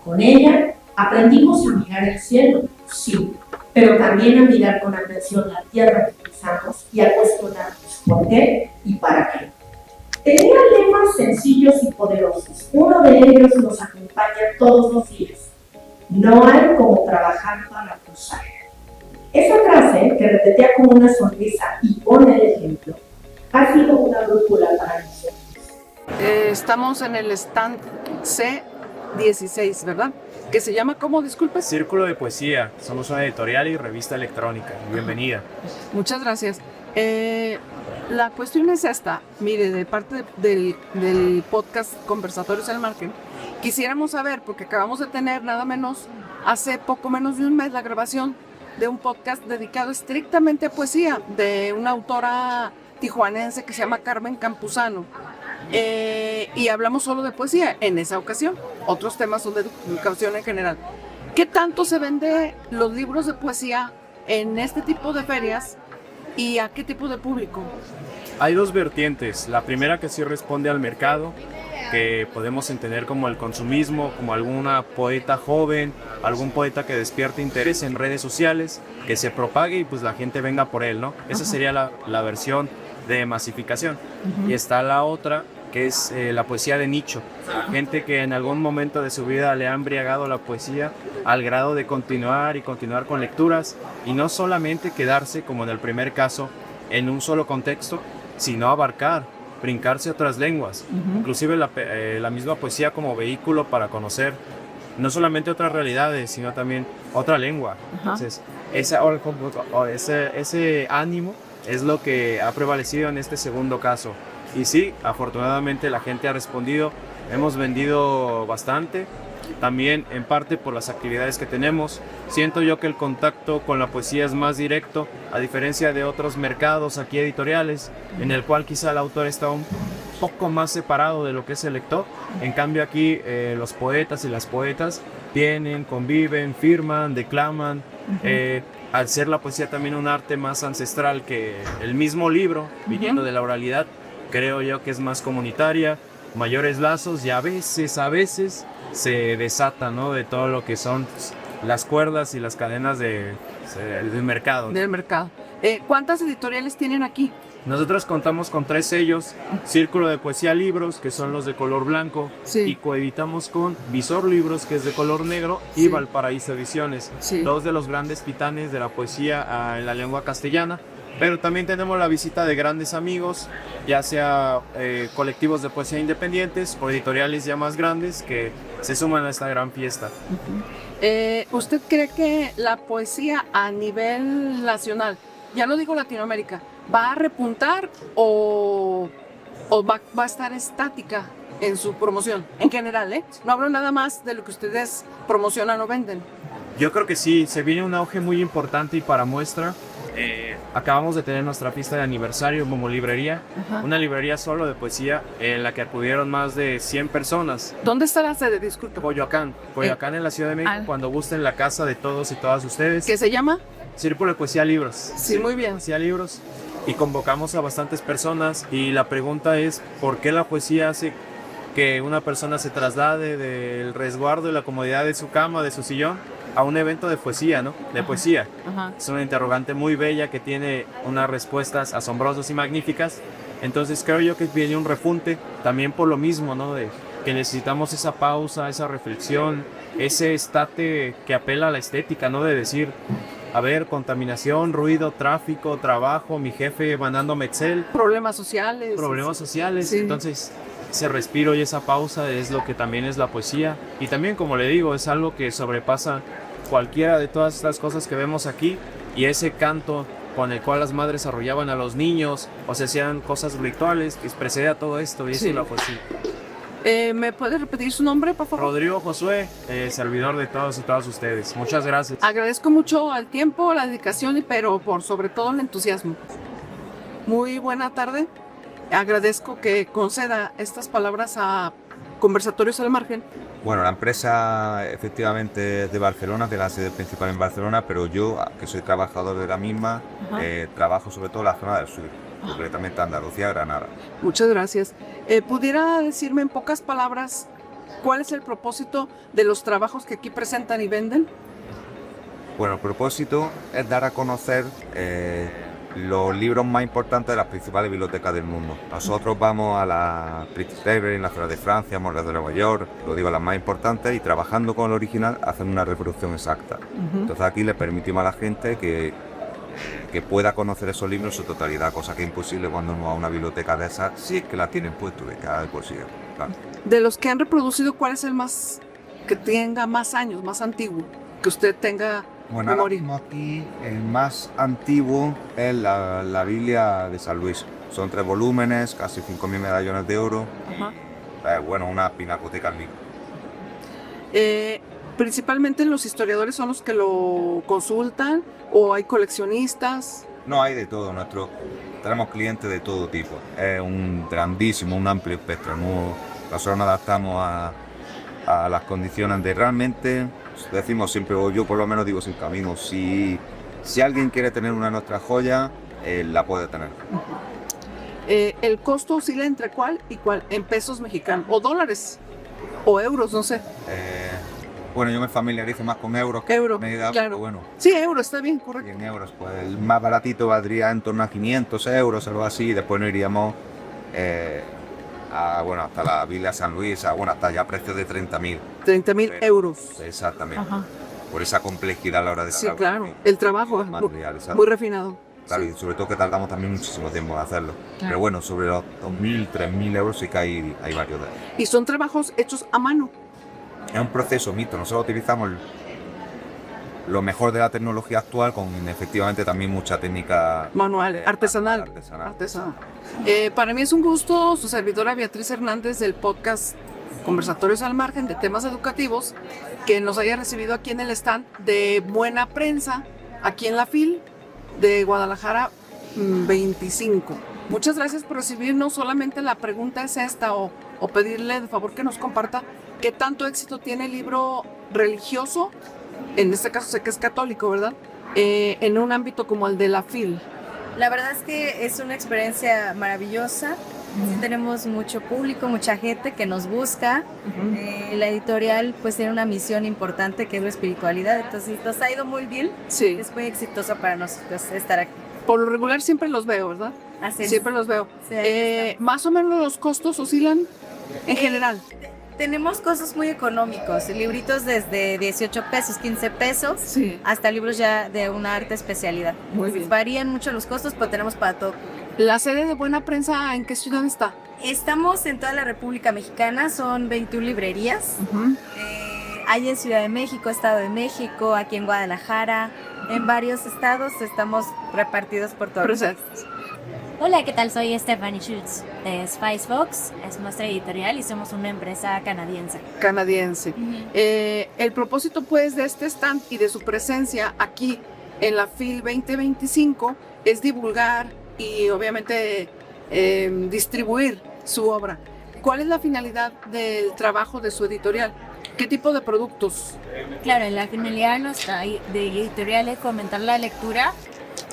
Con ella aprendimos a mirar el cielo, sí, pero también a mirar con atención la tierra que pisamos y a cuestionarnos por qué y para qué. Tenía lemas sencillos y poderosos. Uno de ellos nos acompaña todos los días. No hay como trabajar para cruzar. Esa frase, que repetía con una sonrisa y pone el ejemplo, ha sido una brújula para nosotros. Estamos en el stand C16, ¿verdad? Que se llama, ¿cómo? Disculpe. Círculo de Poesía. Somos una editorial y revista electrónica. Bienvenida. Muchas gracias. La cuestión es esta. Mire, de parte del podcast Conversatorios al Margen, quisiéramos saber, porque acabamos de tener nada menos, hace poco menos de un mes, la grabación de un podcast dedicado estrictamente a poesía de una autora tijuanense que se llama Carmen Campuzano. Y hablamos solo de poesía en esa ocasión. Otros temas son de educación en general. ¿Qué tanto se vende los libros de poesía en este tipo de ferias y a qué tipo de público? Hay dos vertientes. La primera que sí responde al mercado, que podemos entender como el consumismo, como alguna poeta joven, algún poeta que despierte interés en redes sociales, que se propague y pues la gente venga por él, ¿no? Esa sería la versión de masificación. Y está la otra, que es la poesía de nicho. Gente que en algún momento de su vida le ha embriagado la poesía al grado de continuar con lecturas y no solamente quedarse, como en el primer caso, en un solo contexto, sino abarcar, brincarse otras lenguas, inclusive la misma poesía como vehículo para conocer no solamente otras realidades, sino también otra lengua. Entonces, ese ánimo es lo que ha prevalecido en este segundo caso. Y sí, afortunadamente la gente ha respondido, hemos vendido bastante, también en parte por las actividades que tenemos. Siento yo que el contacto con la poesía es más directo, a diferencia de otros mercados aquí editoriales, en el cual quizá el autor está un poco más separado de lo que es el lector. En cambio aquí los poetas y las poetas vienen, conviven, firman, declaman. Al ser la poesía también un arte más ancestral que el mismo libro, viniendo de la oralidad, creo yo que es más comunitaria, mayores lazos y a veces se desata, ¿no? De todo lo que son las cuerdas y las cadenas del mercado. Del mercado. ¿Cuántas editoriales tienen aquí? Nosotros contamos con 3 sellos, Círculo de Poesía Libros, que son los de color blanco, y coeditamos con Visor Libros, que es de color negro, y Valparaíso Ediciones, 2 de los grandes titanes de la poesía en la lengua castellana. Pero también tenemos la visita de grandes amigos, ya sea colectivos de poesía independientes o editoriales ya más grandes que se suman a esta gran fiesta. ¿Usted cree que la poesía a nivel nacional, ya no digo Latinoamérica, va a repuntar o va a estar estática en su promoción? En general, ¿eh? No hablo nada más de lo que ustedes promocionan o venden. Yo creo que sí, se viene un auge muy importante y para muestra, acabamos de tener nuestra fiesta de aniversario como librería, una librería solo de poesía en la que acudieron más de 100 personas. ¿Dónde está la sede? Disculpe. Coyoacán en la Ciudad de México, cuando gusten la casa de todos y todas ustedes. ¿Qué se llama? Círculo de Poesía Libros. Sí, muy bien. Poesía Libros. Y convocamos a bastantes personas y la pregunta es, ¿por qué la poesía hace que una persona se traslade del resguardo y la comodidad de su cama, de su sillón, a un evento de poesía, ¿no? De poesía. Es una interrogante muy bella que tiene unas respuestas asombrosas y magníficas. Entonces creo yo que viene un repunte también por lo mismo, ¿no? De que necesitamos esa pausa, esa reflexión, ese estate que apela a la estética, ¿no? De decir, a ver, contaminación, ruido, tráfico, trabajo, mi jefe mandándome Excel. Problemas sociales. Sí. Entonces, ese respiro y esa pausa es lo que también es la poesía. Y también, como le digo, es algo que sobrepasa cualquiera de todas estas cosas que vemos aquí. Y ese canto con el cual las madres arrollaban a los niños o se hacían cosas rituales que precede a todo esto y eso es la poesía. ¿Me puede repetir su nombre, por favor? Rodrigo Josué, servidor de todos y todas ustedes. Muchas gracias. Agradezco mucho el tiempo, la dedicación, pero por sobre todo el entusiasmo. Muy buena tarde. Agradezco que conceda estas palabras a Conversatorios al Margen. Bueno, la empresa efectivamente es de Barcelona, tiene la sede principal en Barcelona, pero yo, que soy trabajador de la misma, trabajo sobre todo en la zona del sur, concretamente Andalucía, Granada. Muchas gracias. ¿Pudiera decirme en pocas palabras cuál es el propósito de los trabajos que aquí presentan y venden? Bueno, el propósito es dar a conocer los libros más importantes de las principales bibliotecas del mundo. Nosotros vamos a la British Library en la ciudad de Francia, Montreal de Nueva York, lo digo las más importantes, y trabajando con el original hacen una reproducción exacta. Entonces aquí le permitimos a la gente que pueda conocer esos libros en su totalidad, cosa que es imposible cuando uno va a una biblioteca de esas, sí es que la tienen puesto de cada de poesía. Claro. De los que han reproducido, ¿cuál es el más que tenga más años, más antiguo, que usted tenga? Bueno, ahora mismo aquí el más antiguo es la Biblia de San Luis. Son 3 volúmenes, casi 5.000 medallones de oro. Bueno, una pinacoteca al mismo. ¿Principalmente los historiadores son los que lo consultan o hay coleccionistas? No, hay de todo. Tenemos clientes de todo tipo. Es un amplio espectro. Nosotros nos adaptamos a las condiciones de realmente. Decimos siempre, o yo por lo menos digo sin camino, si alguien quiere tener una de nuestras joyas, la puede tener. ¿El costo oscila entre cuál y cuál? ¿En pesos mexicanos? ¿O dólares? ¿O euros? No sé. Bueno, yo me familiarizo más con euros que medida, claro. Bueno. Sí, euros, está bien, correcto. 100 euros, pues el más baratito valdría en torno a 500 euros, algo así, después nos iríamos hasta la Biblia San Luis, hasta ya precios de 30.000. 30.000 euros. Exactamente. Por esa complejidad a la hora de sí, claro. El trabajo es muy refinado. Claro, y sobre todo que tardamos también muchísimo tiempo en hacerlo. Claro. Pero bueno, sobre los 2.000, 3.000 euros sí que hay varios de ellos. ¿Y son trabajos hechos a mano? Es un proceso mixto. Nosotros utilizamos lo mejor de la tecnología actual con efectivamente también mucha técnica manual, artesanal. Para mí es un gusto, su servidora Beatriz Hernández del podcast Conversatorios al Margen de temas educativos, que nos haya recibido aquí en el stand de Buena Prensa, aquí en la FIL de Guadalajara 25. Muchas gracias por recibirnos. Solamente la pregunta es esta, o pedirle de favor que nos comparta qué tanto éxito tiene el libro religioso, en este caso sé que es católico, ¿verdad? En un ámbito como el de la FIL. La verdad es que es una experiencia maravillosa. Tenemos mucho público, mucha gente que nos busca. La editorial pues tiene una misión importante que es la espiritualidad, entonces nos ha ido muy bien. Sí. Es muy exitoso para nosotros estar aquí. Por lo regular siempre los veo, ¿verdad? Así es. Siempre los veo. Sí, más o menos los costos oscilan en general. Tenemos costos muy económicos, libritos desde 18 pesos, 15 pesos, sí, hasta libros ya de una arte especialidad. Muy bien. Varían mucho los costos, pero tenemos para todo. ¿La sede de Buena Prensa en qué ciudad está? Estamos en toda la República Mexicana, son 21 librerías. Hay en Ciudad de México, Estado de México, aquí en Guadalajara, en varios estados estamos repartidos por todo el país. Hola, ¿qué tal? Soy Stephanie Schultz de Spicebox, es nuestra editorial y somos una empresa canadiense. Canadiense. El propósito pues de este stand y de su presencia aquí en la FIL 2025 es divulgar y obviamente distribuir su obra. ¿Cuál es la finalidad del trabajo de su editorial? ¿Qué tipo de productos? Claro, la finalidad nuestra de editorial es fomentar la lectura.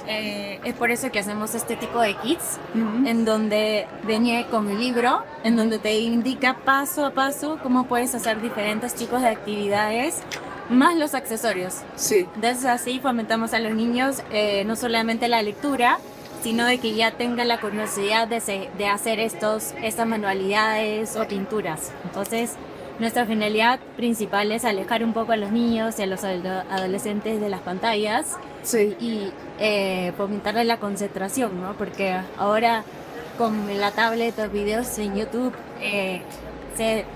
Es por eso que hacemos este tipo de kits, en donde viene con el libro, en donde te indica paso a paso cómo puedes hacer diferentes tipos de actividades, más los accesorios. Sí. Entonces así fomentamos a los niños no solamente la lectura, sino de que ya tengan la curiosidad de hacer estas manualidades o pinturas. Entonces, nuestra finalidad principal es alejar un poco a los niños y a los adolescentes de las pantallas y fomentarles la concentración, ¿no? Porque ahora con la tablet o videos en YouTube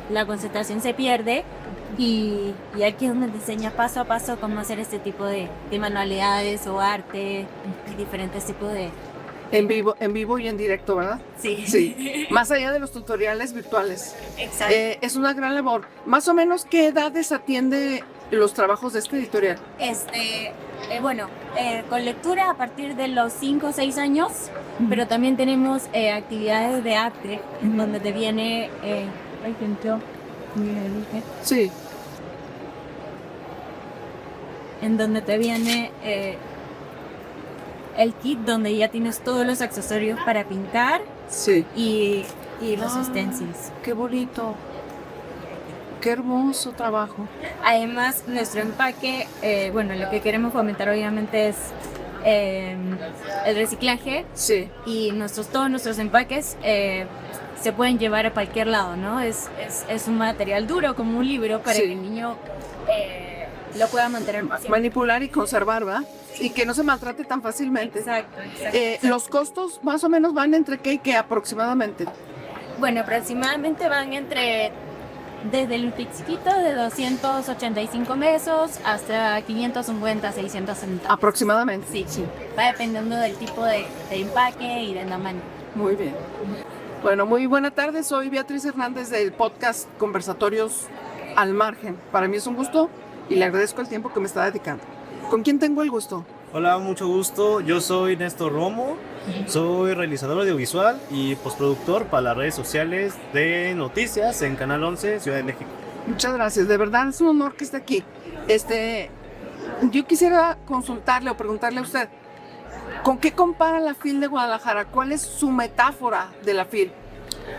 la concentración se pierde y aquí es donde te enseña paso a paso cómo hacer este tipo de manualidades o arte y diferentes tipos de... En vivo y en directo, ¿verdad? Sí. Sí. Más allá de los tutoriales virtuales. Exacto. Es una gran labor. Más o menos, ¿qué edades atiende los trabajos de este editorial? Con lectura a partir de los 5 o 6 años, pero también tenemos actividades de arte, en donde te viene, por ejemplo, sí. En donde te viene el kit donde ya tienes todos los accesorios para pintar y los stencils. ¡Qué bonito! ¡Qué hermoso trabajo! Además, nuestro empaque, lo que queremos fomentar obviamente es el reciclaje y todos nuestros empaques se pueden llevar a cualquier lado, ¿no? Es un material duro como un libro para que el niño lo pueda mantener más tiempo. Manipular y conservar, ¿verdad? Y que no se maltrate tan fácilmente. Exacto. Los costos más o menos van entre qué y qué aproximadamente. Bueno, aproximadamente van desde el chiquito de 285 pesos hasta 550, 670. Aproximadamente. Sí. Va dependiendo del tipo de empaque y del tamaño. Muy bien. Bueno, muy buena tarde. Soy Beatriz Hernández del podcast Conversatorios al Margen. Para mí es un gusto y le agradezco el tiempo que me está dedicando. ¿Con quién tengo el gusto? Hola, mucho gusto. Yo soy Néstor Romo, soy realizador audiovisual y postproductor para las redes sociales de noticias en Canal 11, Ciudad de México. Muchas gracias, de verdad es un honor que esté aquí. Yo quisiera consultarle o preguntarle a usted, ¿con qué compara la FIL de Guadalajara? ¿Cuál es su metáfora de la FIL?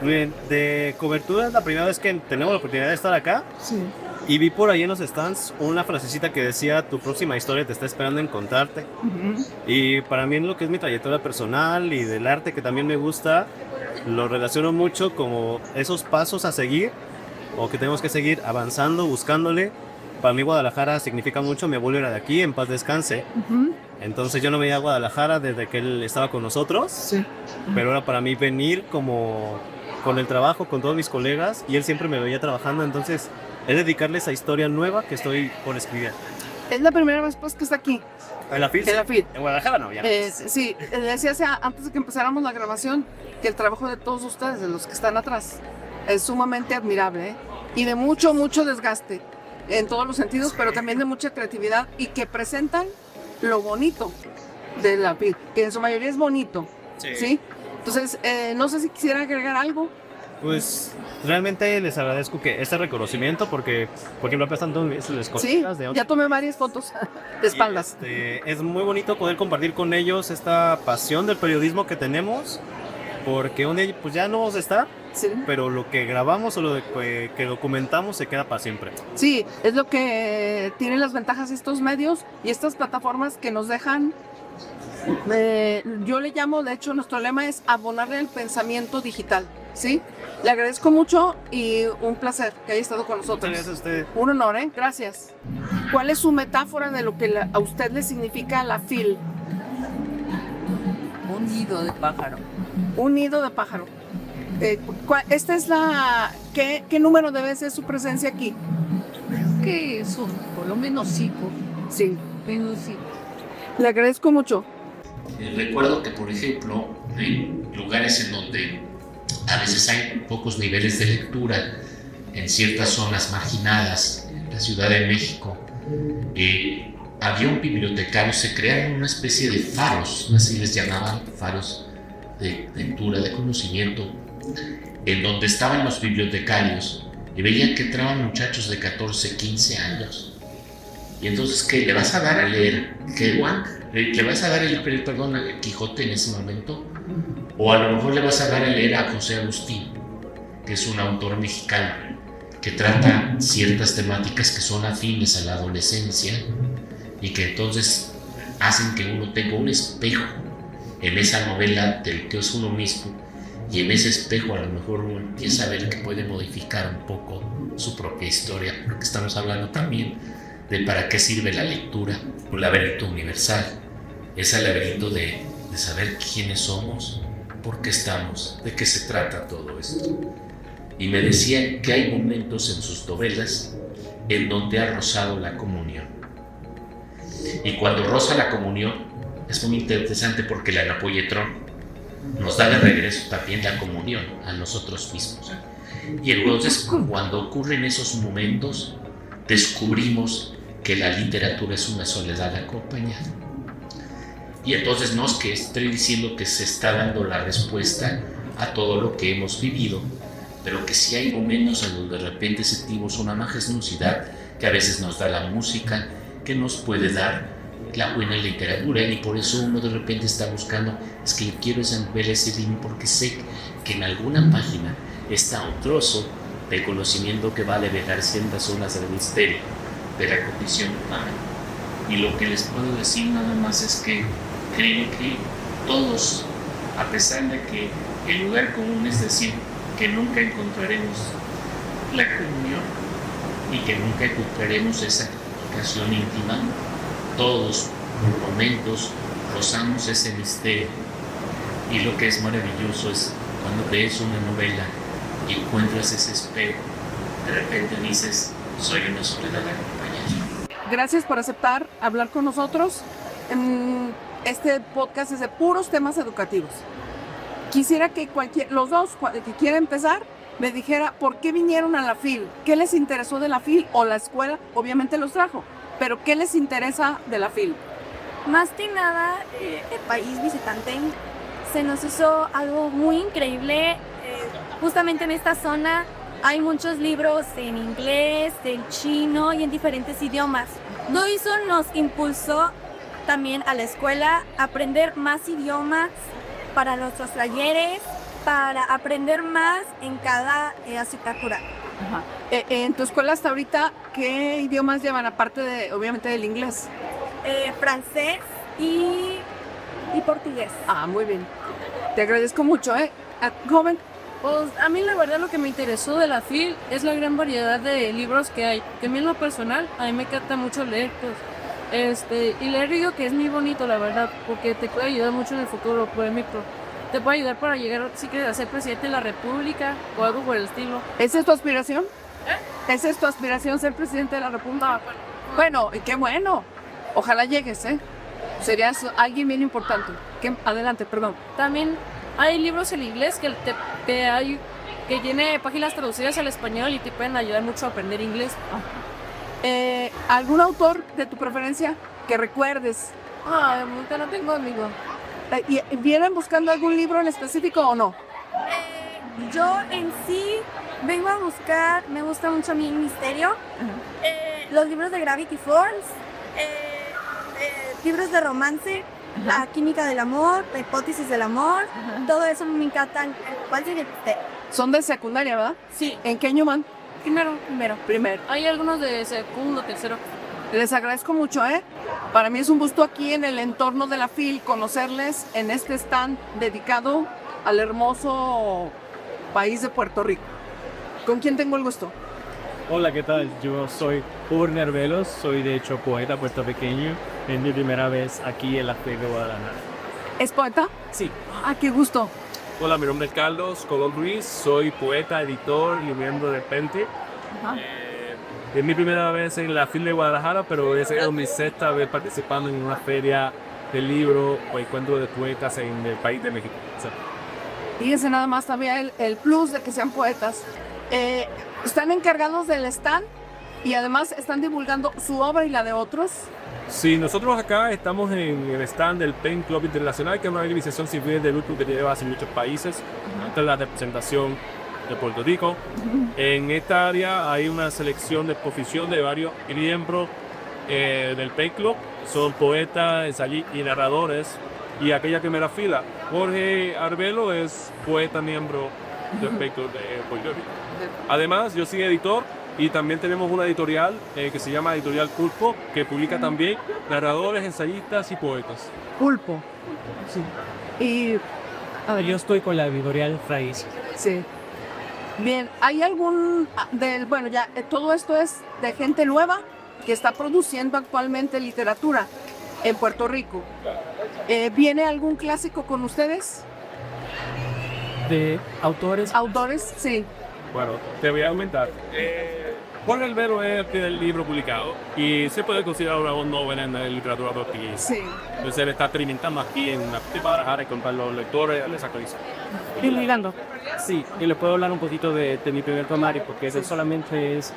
Bien, de cobertura es la primera vez que tenemos la oportunidad de estar acá. Sí. Y vi por ahí en los stands una frasecita que decía: tu próxima historia te está esperando encontrarte. Y para mí, en lo que es mi trayectoria personal y del arte que también me gusta, lo relaciono mucho como esos pasos a seguir o que tenemos que seguir avanzando, buscándole. Para mí Guadalajara significa mucho. Mi abuelo era de aquí, en paz descanse. Entonces yo no veía a Guadalajara desde que él estaba con nosotros. Pero ahora para mí venir como con el trabajo, con todos mis colegas, y él siempre me veía trabajando, entonces es dedicarle esa historia nueva que estoy por escribir. Es la primera vez pues que está aquí. ¿En la FIL? En la FIL. En Guadalajara no, ya. Sí, decía antes de que empezáramos la grabación que el trabajo de todos ustedes, de los que están atrás, es sumamente admirable, y de mucho desgaste en todos los sentidos, pero también de mucha creatividad, y que presentan lo bonito de la FIL, que en su mayoría es bonito. ¿Sí? Entonces, no sé si quisiera agregar algo. Pues realmente les agradezco que este reconocimiento, porque por ejemplo están todos mis colegas de ya tomé varias fotos de espaldas. Es muy bonito poder compartir con ellos esta pasión del periodismo que tenemos, porque un día pues ya no vamos a estar, pero lo que grabamos o lo que documentamos se queda para siempre. Sí, es lo que tienen las ventajas estos medios y estas plataformas que nos dejan. Yo le llamo, de hecho, nuestro lema es abonarle al pensamiento digital, ¿sí? Le agradezco mucho y un placer que haya estado con nosotros. Gracias a usted. Un honor, ¿eh? Gracias. ¿Cuál es su metáfora de lo que a usted le significa la FIL? Un nido de pájaro. Un nido de pájaro. Esta es ¿Qué número debe ser su presencia aquí? que son, por lo menos 5. Sí. Menos 5. Le agradezco mucho. Recuerdo que, por ejemplo, en lugares en donde a veces hay pocos niveles de lectura, en ciertas zonas marginadas, en la Ciudad de México, había un bibliotecario, se crearon una especie de faros, así les llamaban, faros de lectura, de conocimiento, en donde estaban los bibliotecarios y veían que entraban muchachos de 14, 15 años. Y entonces, ¿qué? ¿Le vas a dar a leer? ¿Qué, Juan? ¿Le vas a dar el Quijote en ese momento? O a lo mejor le vas a dar a leer a José Agustín, que es un autor mexicano que trata ciertas temáticas que son afines a la adolescencia y que entonces hacen que uno tenga un espejo en esa novela del que es uno mismo, y en ese espejo a lo mejor uno empieza a ver que puede modificar un poco su propia historia, porque estamos hablando también de para qué sirve la lectura, un laberinto universal, ese laberinto de saber quiénes somos, por qué estamos, de qué se trata todo esto. Y me decía que hay momentos en sus novelas en donde ha rozado la comunión. Y cuando roza la comunión es muy interesante porque la Napoletrón nos da de regreso también la comunión a nosotros mismos. Y entonces cuando ocurren esos momentos descubrimos que la literatura es una soledad acompañada. Y entonces no es que estoy diciendo que se está dando la respuesta a todo lo que hemos vivido, pero que sí hay momentos en donde de repente sentimos una majestuosidad que a veces nos da la música, que nos puede dar la buena literatura, y por eso uno de repente está buscando, es que yo quiero esa novela, ese libro, porque sé que en alguna página está un trozo de conocimiento que va a develar ciertas zonas del misterio de la condición humana. Y lo que les puedo decir nada más es que creo que todos, a pesar de que el lugar común es decir que nunca encontraremos la comunión y que nunca encontraremos esa comunicación íntima, todos por momentos rozamos ese misterio. Y lo que es maravilloso es cuando lees una novela y encuentras ese espejo, de repente dices, soy una soledad acompañada. Gracias por aceptar hablar con nosotros. Este podcast es de puros temas educativos. Quisiera que los dos que quiera empezar me dijera por qué vinieron a la FIL, qué les interesó de la FIL, o la escuela obviamente los trajo, pero qué les interesa de la FIL. Más que nada, el país visitante se nos hizo algo muy increíble. Justamente en esta zona hay muchos libros en inglés, en chino y en diferentes idiomas. Todo eso nos impulsó también a la escuela a aprender más idiomas para nuestros talleres, para aprender más en cada asignatura. Ajá. En tu escuela hasta ahorita, ¿qué idiomas llevan aparte de, obviamente, del inglés? Francés y portugués. Ah, muy bien. Te agradezco mucho, joven. Pues a mí la verdad lo que me interesó de la FIL es la gran variedad de libros que hay. Que a mí en lo personal, a mí me encanta mucho leer, pues, y leer digo que es muy bonito, la verdad, porque te puede ayudar mucho en el futuro, por ejemplo. Te puede ayudar para llegar, si quieres, a ser presidente de la República o algo por el estilo. ¿Esa es tu aspiración? ¿Esa es tu aspiración, ser presidente de la República? No, bueno, qué bueno. Ojalá llegues, Serías alguien bien importante. Adelante, perdón. También hay libros en inglés que tiene páginas traducidas al español y te pueden ayudar mucho a aprender inglés. ¿Algún autor de tu preferencia que recuerdes? Nunca no tengo, amigo. ¿Y vienen buscando algún libro en específico o no? Yo en sí vengo a buscar, me gusta mucho a mí el misterio, los libros de Gravity Falls, libros de romance, la química del amor, la hipótesis del amor, todo eso me encantan. ¿Cuál sería usted? Son de secundaria, ¿verdad? Sí. ¿En qué año van? Primero. Hay algunos de segundo, tercero. Les agradezco mucho, Para mí es un gusto aquí en el entorno de la FIL conocerles en este stand dedicado al hermoso país de Puerto Rico. ¿Con quién tengo el gusto? Hola, ¿qué tal? Yo soy Urner Velos, soy de hecho poeta puertorriqueño. Es mi primera vez aquí en la FIL de Guadalajara. ¿Es poeta? Sí. Ah, qué gusto. Hola, mi nombre es Carlos Colón Ruiz, soy poeta, editor y miembro de Pente. Es mi primera vez en la FIL de Guadalajara, pero es mi sexta vez participando en una feria de libros o encuentro de poetas en el país de México. O sea, Fíjense nada más también el plus de que sean poetas. Están encargados del stand y además están divulgando su obra y la de otros. sí, nosotros acá estamos en el stand del Pen Club Internacional, que es una organización civil de luto que lleva hacia muchos países. Esta es la representación de Puerto Rico. En esta área hay una selección de exposición de varios miembros del Pen Club. Son poetas, ensayistas y narradores. Y aquella primera fila, Jorge Arbelo es poeta miembro del Pen Club de Puerto Rico. Además, yo soy editor y también tenemos una editorial que se llama Editorial Pulpo, que publica también narradores, ensayistas y poetas. Pulpo. Sí. Y yo estoy con la editorial Raíz. Sí. Bien, ¿hay algún bueno, ya todo esto es de gente nueva que está produciendo actualmente literatura en Puerto Rico? ¿Viene algún clásico con ustedes? ¿De autores? Autores, sí. Bueno, te voy a aumentar. Jorge Albero es el libro publicado y se puede considerar una novela en la literatura portuguesa. Sí. Entonces él está experimentando aquí en la Guadalajara y con los lectores les actualiza. Y Milando. Sí, y le puedo hablar un poquito de mi primer poemario, porque ese solamente es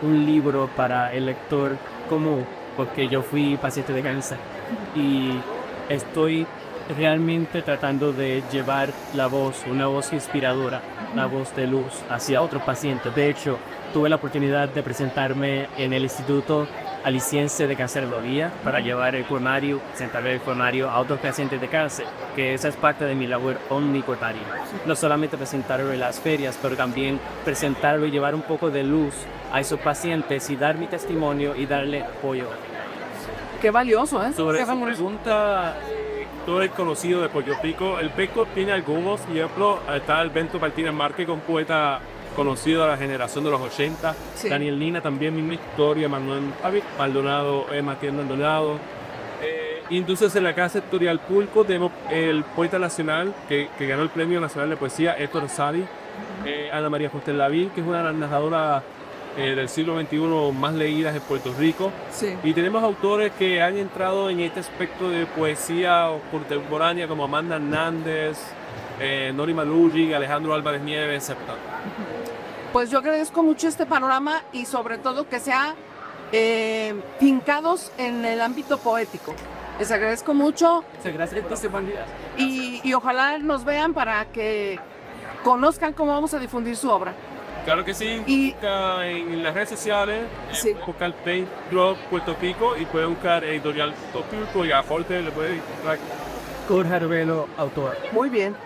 un libro para el lector común, porque yo fui paciente de cáncer y estoy realmente tratando de llevar la voz, una voz inspiradora, una voz de luz hacia otros pacientes. De hecho, tuve la oportunidad de presentarme en el Instituto Aliciense de Cancerología para llevar el poemario, presentar el poemario a otros pacientes de cáncer, que esa es parte de mi labor omnicorporaria. No solamente presentarlo en las ferias, pero también presentarlo y llevar un poco de luz a esos pacientes y dar mi testimonio y darle apoyo. Qué valioso, ¿eh? Sobre esa pregunta, todo el conocido de Puerto Rico, el PECO tiene algunos ejemplos. Está el Bento Martínez Márquez, un poeta conocido de la generación de los 80. Sí. Daniel Lina también, misma historia. Manuel Maldonado, Matías Maldonado. Y entonces en la Casa Editorial Pulco tenemos el poeta nacional que ganó el Premio Nacional de Poesía, Héctor Sadi. Ana María Fuster Lavín, que es una de las narradoras del siglo XXI más leídas en Puerto Rico. Sí. Y tenemos autores que han entrado en este aspecto de poesía contemporánea como Amanda Hernández, Nori Malugi, Alejandro Álvarez Nieves, etc. Pues yo agradezco mucho este panorama y sobre todo que sea fincados en el ámbito poético. Les agradezco mucho. Sí, gracias. Y ojalá nos vean para que conozcan cómo vamos a difundir su obra. Claro que sí, busca en las redes sociales, buscar Pen Club Puerto Rico y puede buscar Editorial Pulpo y a Jorge le puede encontrar. Jorge Arbelo, autor. Muy bien.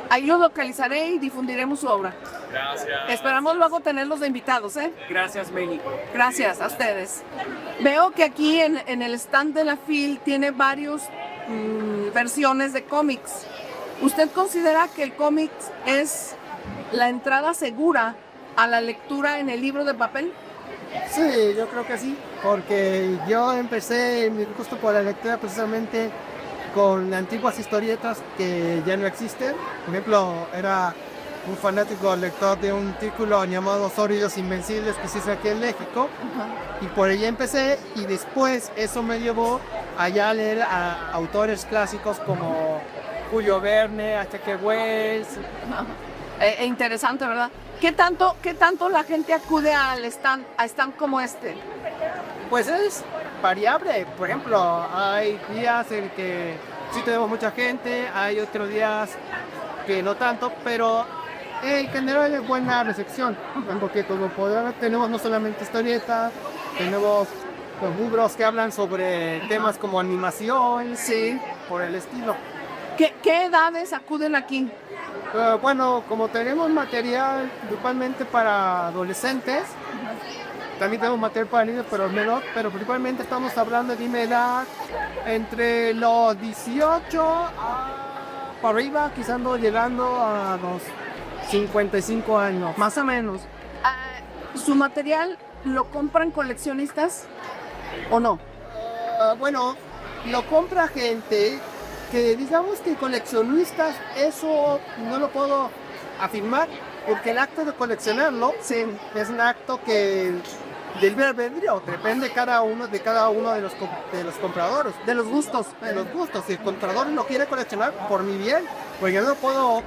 Ahí lo localizaré y difundiremos su obra. Gracias. Esperamos luego tenerlos de invitados, ¿eh? Gracias, México. Gracias a ustedes. Veo que aquí en el stand de la FIL tiene varias versiones de cómics. ¿Usted considera que el cómic es la entrada segura a la lectura en el libro de papel? Sí, yo creo que sí, porque yo empecé mi gusto por la lectura precisamente con antiguas historietas que ya no existen. Por ejemplo, era un fanático lector de un título llamado Sólidos Invencibles que se hizo aquí en México. Y por ahí empecé y después eso me llevó allá a leer a autores clásicos como Julio Verne, H.G. Wells. Interesante, ¿verdad? ¿Qué tanto la gente acude a stand como este? Pues es variable. Por ejemplo, hay días en que sí tenemos mucha gente, hay otros días que no tanto, pero en general es buena recepción, porque como podrán ver tenemos no solamente historietas, tenemos los libros que hablan sobre temas como animación, sí, por el estilo. ¿Qué edades acuden aquí? Bueno, como tenemos material principalmente para adolescentes, también tenemos material para niños, pero menor, pero principalmente estamos hablando de una edad entre los 18 para arriba, quizás llegando a los 55 años. Más o menos. ¿Su material lo compran coleccionistas o no? Bueno, lo compra gente que digamos que coleccionistas, eso no lo puedo afirmar, porque el acto de coleccionarlo es un acto que del libre albedrío, depende de cada uno de los compradores, de los gustos. Si el comprador lo quiere coleccionar, por mi bien, pues yo no puedo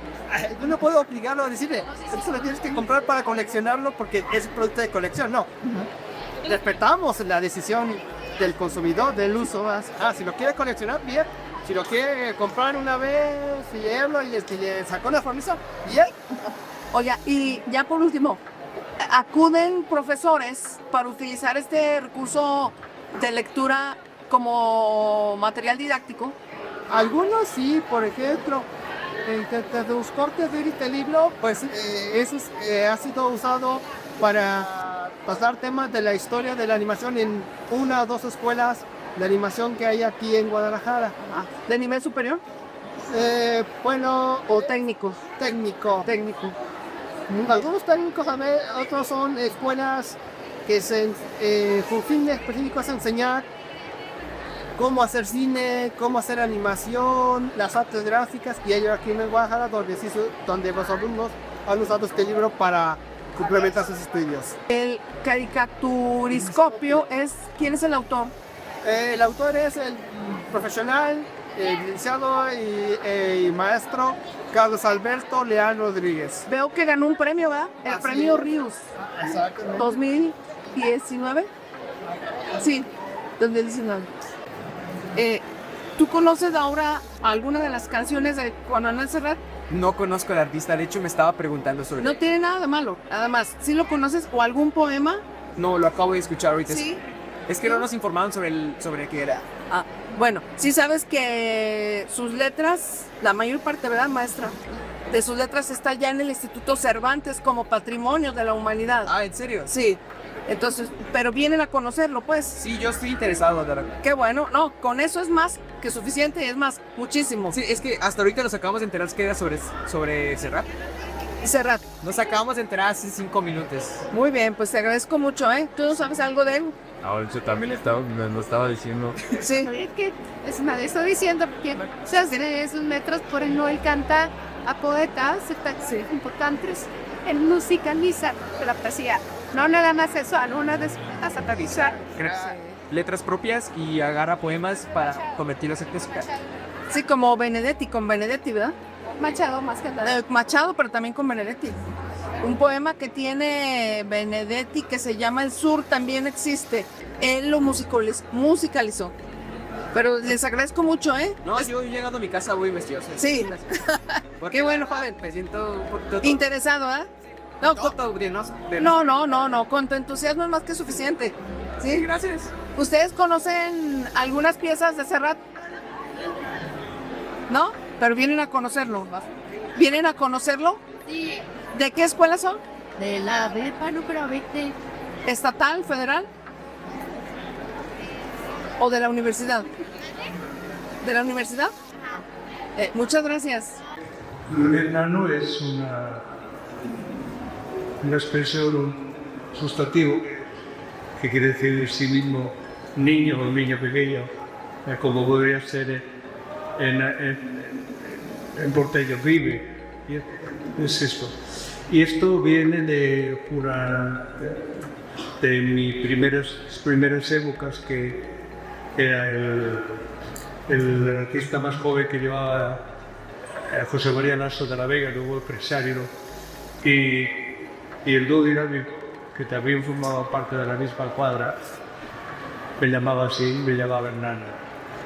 obligarlo a decirle, eso lo tienes que comprar para coleccionarlo porque es producto de colección, no. Respetamos la decisión del consumidor, del uso. Si lo quiere coleccionar, bien. Si lo quiere comprar una vez y leerlo y le sacó la formisa, bien. Oiga, y ya por último, ¿acuden profesores para utilizar este recurso de lectura como material didáctico? Algunos sí, por ejemplo, de los cortes de este libro, pues eso ha sido usado para pasar temas de la historia de la animación en una o dos escuelas de animación que hay aquí en Guadalajara. ¿De nivel superior? Bueno... ¿O técnico? Técnico. Algunos técnicos, otros son escuelas que su fin específico es enseñar cómo hacer cine, cómo hacer animación, las artes gráficas, y ellos aquí en Guadalajara donde los alumnos han usado este libro para complementar sus estudios. El caricaturiscopio ¿quién es el autor? El autor es el profesional, licenciado y maestro Carlos Alberto Leal Rodríguez. Veo que ganó un premio, ¿verdad? El premio Rius. Exactamente. 2019. Sí, 2019. ¿Tú conoces ahora alguna de las canciones de Juan Manuel Serrat? No conozco al artista, de hecho me estaba preguntando sobre... No tiene nada de malo, nada más. ¿Sí lo conoces o algún poema? No, lo acabo de escuchar ahorita. Sí. Es que no nos informaban sobre qué era. Bueno, sí sabes que sus letras, la mayor parte, ¿verdad, maestra? De sus letras está ya en el Instituto Cervantes como Patrimonio de la Humanidad. ¿En serio? Sí. Entonces, pero vienen a conocerlo, pues. Sí, yo estoy interesado, de verdad. Qué bueno. No, con eso es más que suficiente, es más, muchísimo. Sí, es que hasta ahorita nos acabamos de enterar que era sobre Serrat. Serrat. Nos acabamos de enterar hace 5 minutos. Muy bien, pues te agradezco mucho, ¿eh? ¿Tú no sabes algo de él? Yo también lo estaba diciendo. Sí. Es que estoy diciendo porque esos metros por el no canta a poetas importantes en musicalizar la poesía. No nada más eso, algunas de a satirizar. Letras propias y agarra poemas para convertirlos en música. Sí, como Benedetti, con Benedetti, ¿verdad? Machado más que nada. Machado, pero también con Benedetti. Un poema que tiene Benedetti que se llama El Sur también existe. Él lo musicalizó. Pero les agradezco mucho, ¿eh? No, yo llegando a mi casa voy vestido. Sí. Qué bueno, joven. Me siento un poquito... Interesado, ¿eh? No, con tu entusiasmo es más que suficiente. ¿Sí? Gracias. ¿Ustedes conocen algunas piezas de Serrat? ¿No? Pero vienen a conocerlo. ¿Vienen a conocerlo? Sí. ¿De qué escuela son? De la Bepa número 20. ¿Estatal, federal? ¿O de la universidad? ¿De la universidad? Muchas gracias. Enano es una expresión, un sustantivo que quiere decir de sí mismo niño o niño pequeño, como podría ser en porteño, vive. Es esto. Y esto viene de mis primeras épocas, que era el artista más joven que llevaba José María Lasso de la Vega, luego empresario, y el dúo dinámico, que también formaba parte de la misma cuadra, me llamaba Enano.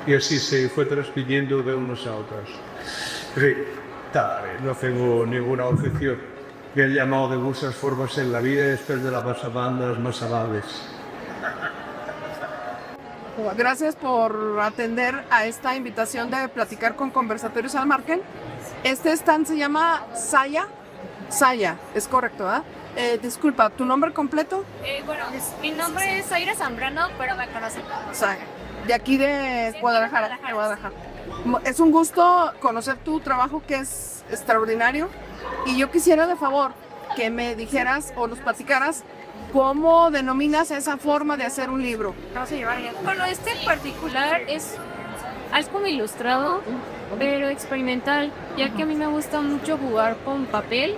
Y así se fue transmitiendo de unos a otros. En fin, no tengo ninguna objeción. Me han llamado de muchas formas en la vida y después de las bandas más amables. Gracias por atender a esta invitación de platicar con Conversatorios al Margen. Este stand se llama Saya, es correcto, ¿verdad? Disculpa, ¿tu nombre completo? Bueno, mi nombre es Zaira Zambrano, pero me conocen como Saya. De aquí de Guadalajara. Es un gusto conocer tu trabajo, que es extraordinario, y yo quisiera de favor que me dijeras o nos platicaras cómo denominas esa forma de hacer un libro. Bueno, este en particular es algo ilustrado, pero experimental, ya que a mí me gusta mucho jugar con papel,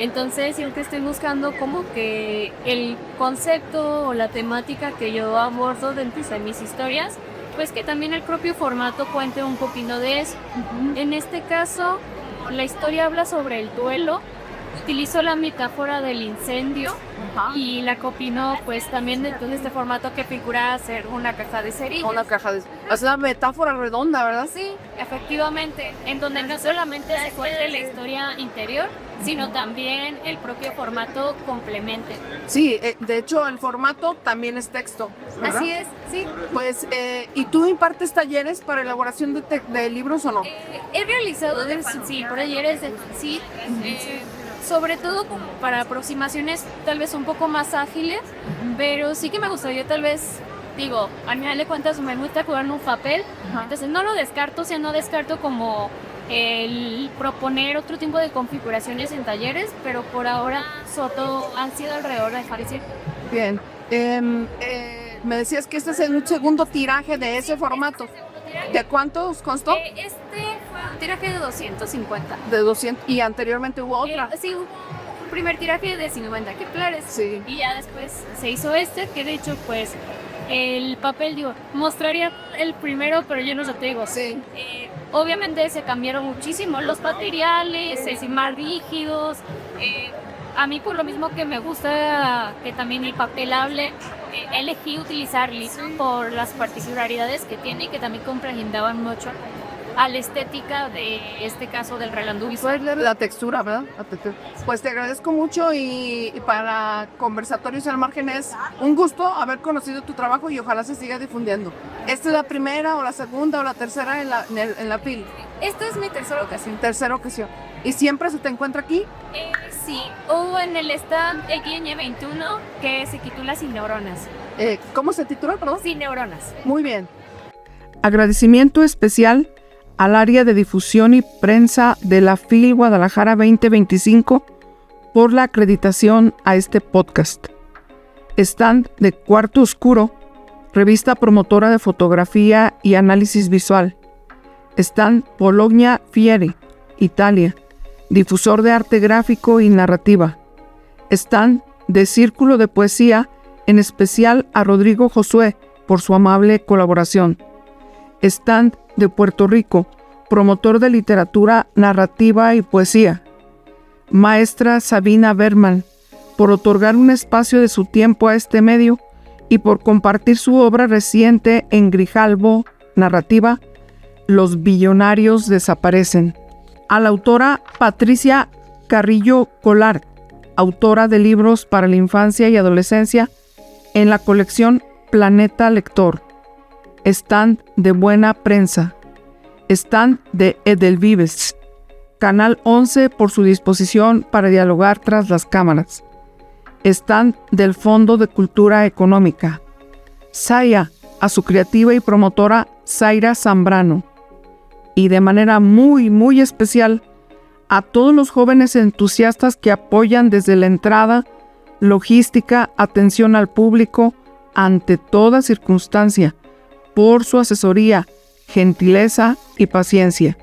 Entonces siempre estoy buscando como que el concepto o la temática que yo abordo dentro de mis historias, pues que también el propio formato cuente un poquito de eso. En este caso, la historia habla sobre el duelo. Utilizo la metáfora del incendio y la combino pues también dentro de este formato que figura ser una caja de cerillas. Una caja de... Es una metáfora redonda, ¿verdad? Sí, efectivamente, en donde no solamente se cuente la historia interior, sino también el propio formato complemente. Sí, de hecho el formato también es texto, ¿verdad? Así es, sí. Pues, ¿y tú impartes talleres para elaboración de libros o no? He realizado talleres de fanzine, sobre todo como para aproximaciones tal vez un poco más ágiles, pero sí que me gustaría tal vez, digo, al final de cuentas me gusta jugar en un papel, entonces no lo descarto, no descarto como el proponer otro tipo de configuraciones en talleres, pero por ahora todo han sido alrededor de fanzine. Bien, me decías que este es el segundo tiraje de ese formato. ¿De cuántos constó? Este fue un tiraje de 250. De 200. ¿Y anteriormente hubo otra? Sí, hubo un primer tiraje de 50 ejemplares. Sí. Y ya después se hizo que de hecho, pues, el papel, digo, mostraría el primero, pero yo no lo tengo. Sí. Obviamente se cambiaron muchísimo los materiales, más rígidos. A mí, por lo mismo que me gusta que también el papel hable, elegí utilizar litro por las particularidades que tiene y que también compaginaban mucho a la estética de este caso del relando visual. La textura, ¿verdad? Pues te agradezco mucho y para Conversatorios al Margen es un gusto haber conocido tu trabajo y ojalá se siga difundiendo. ¿Esta es la primera o la segunda o la tercera en la FIL? Esta es mi tercera ocasión. Tercera ocasión. ¿Y siempre se te encuentra aquí? Sí, o en el stand XN 21 que se titula Sin Neuronas. ¿Cómo se titula, perdón? Sin Neuronas. Muy bien. Agradecimiento especial al área de difusión y prensa de la FIL Guadalajara 2025 por la acreditación a este podcast. Stand de Cuarto Oscuro, revista promotora de fotografía y análisis visual. Stand Bologna Fieri, Italia, difusor de arte gráfico y narrativa. Stand de Círculo de Poesía, en especial a Rodrigo Josué por su amable colaboración. Stand de Puerto Rico, promotor de literatura, narrativa y poesía. Maestra Sabina Berman, por otorgar un espacio de su tiempo a este medio y por compartir su obra reciente en Grijalbo, narrativa, Los billonarios desaparecen. A la autora Patricia Carrillo Colar, autora de libros para la infancia y adolescencia en la colección Planeta Lector. Stand de Buena Prensa. Stand de Edelvives. Canal 11 por su disposición para dialogar tras las cámaras. Stand del Fondo de Cultura Económica. Saya, a su creativa y promotora Zaira Zambrano. Y de manera muy, muy especial a todos los jóvenes entusiastas que apoyan desde la entrada, logística, atención al público, ante toda circunstancia, por su asesoría, gentileza y paciencia.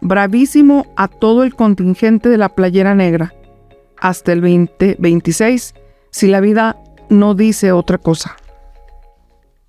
Bravísimo a todo el contingente de la Playera Negra. Hasta el 2026, si la vida no dice otra cosa.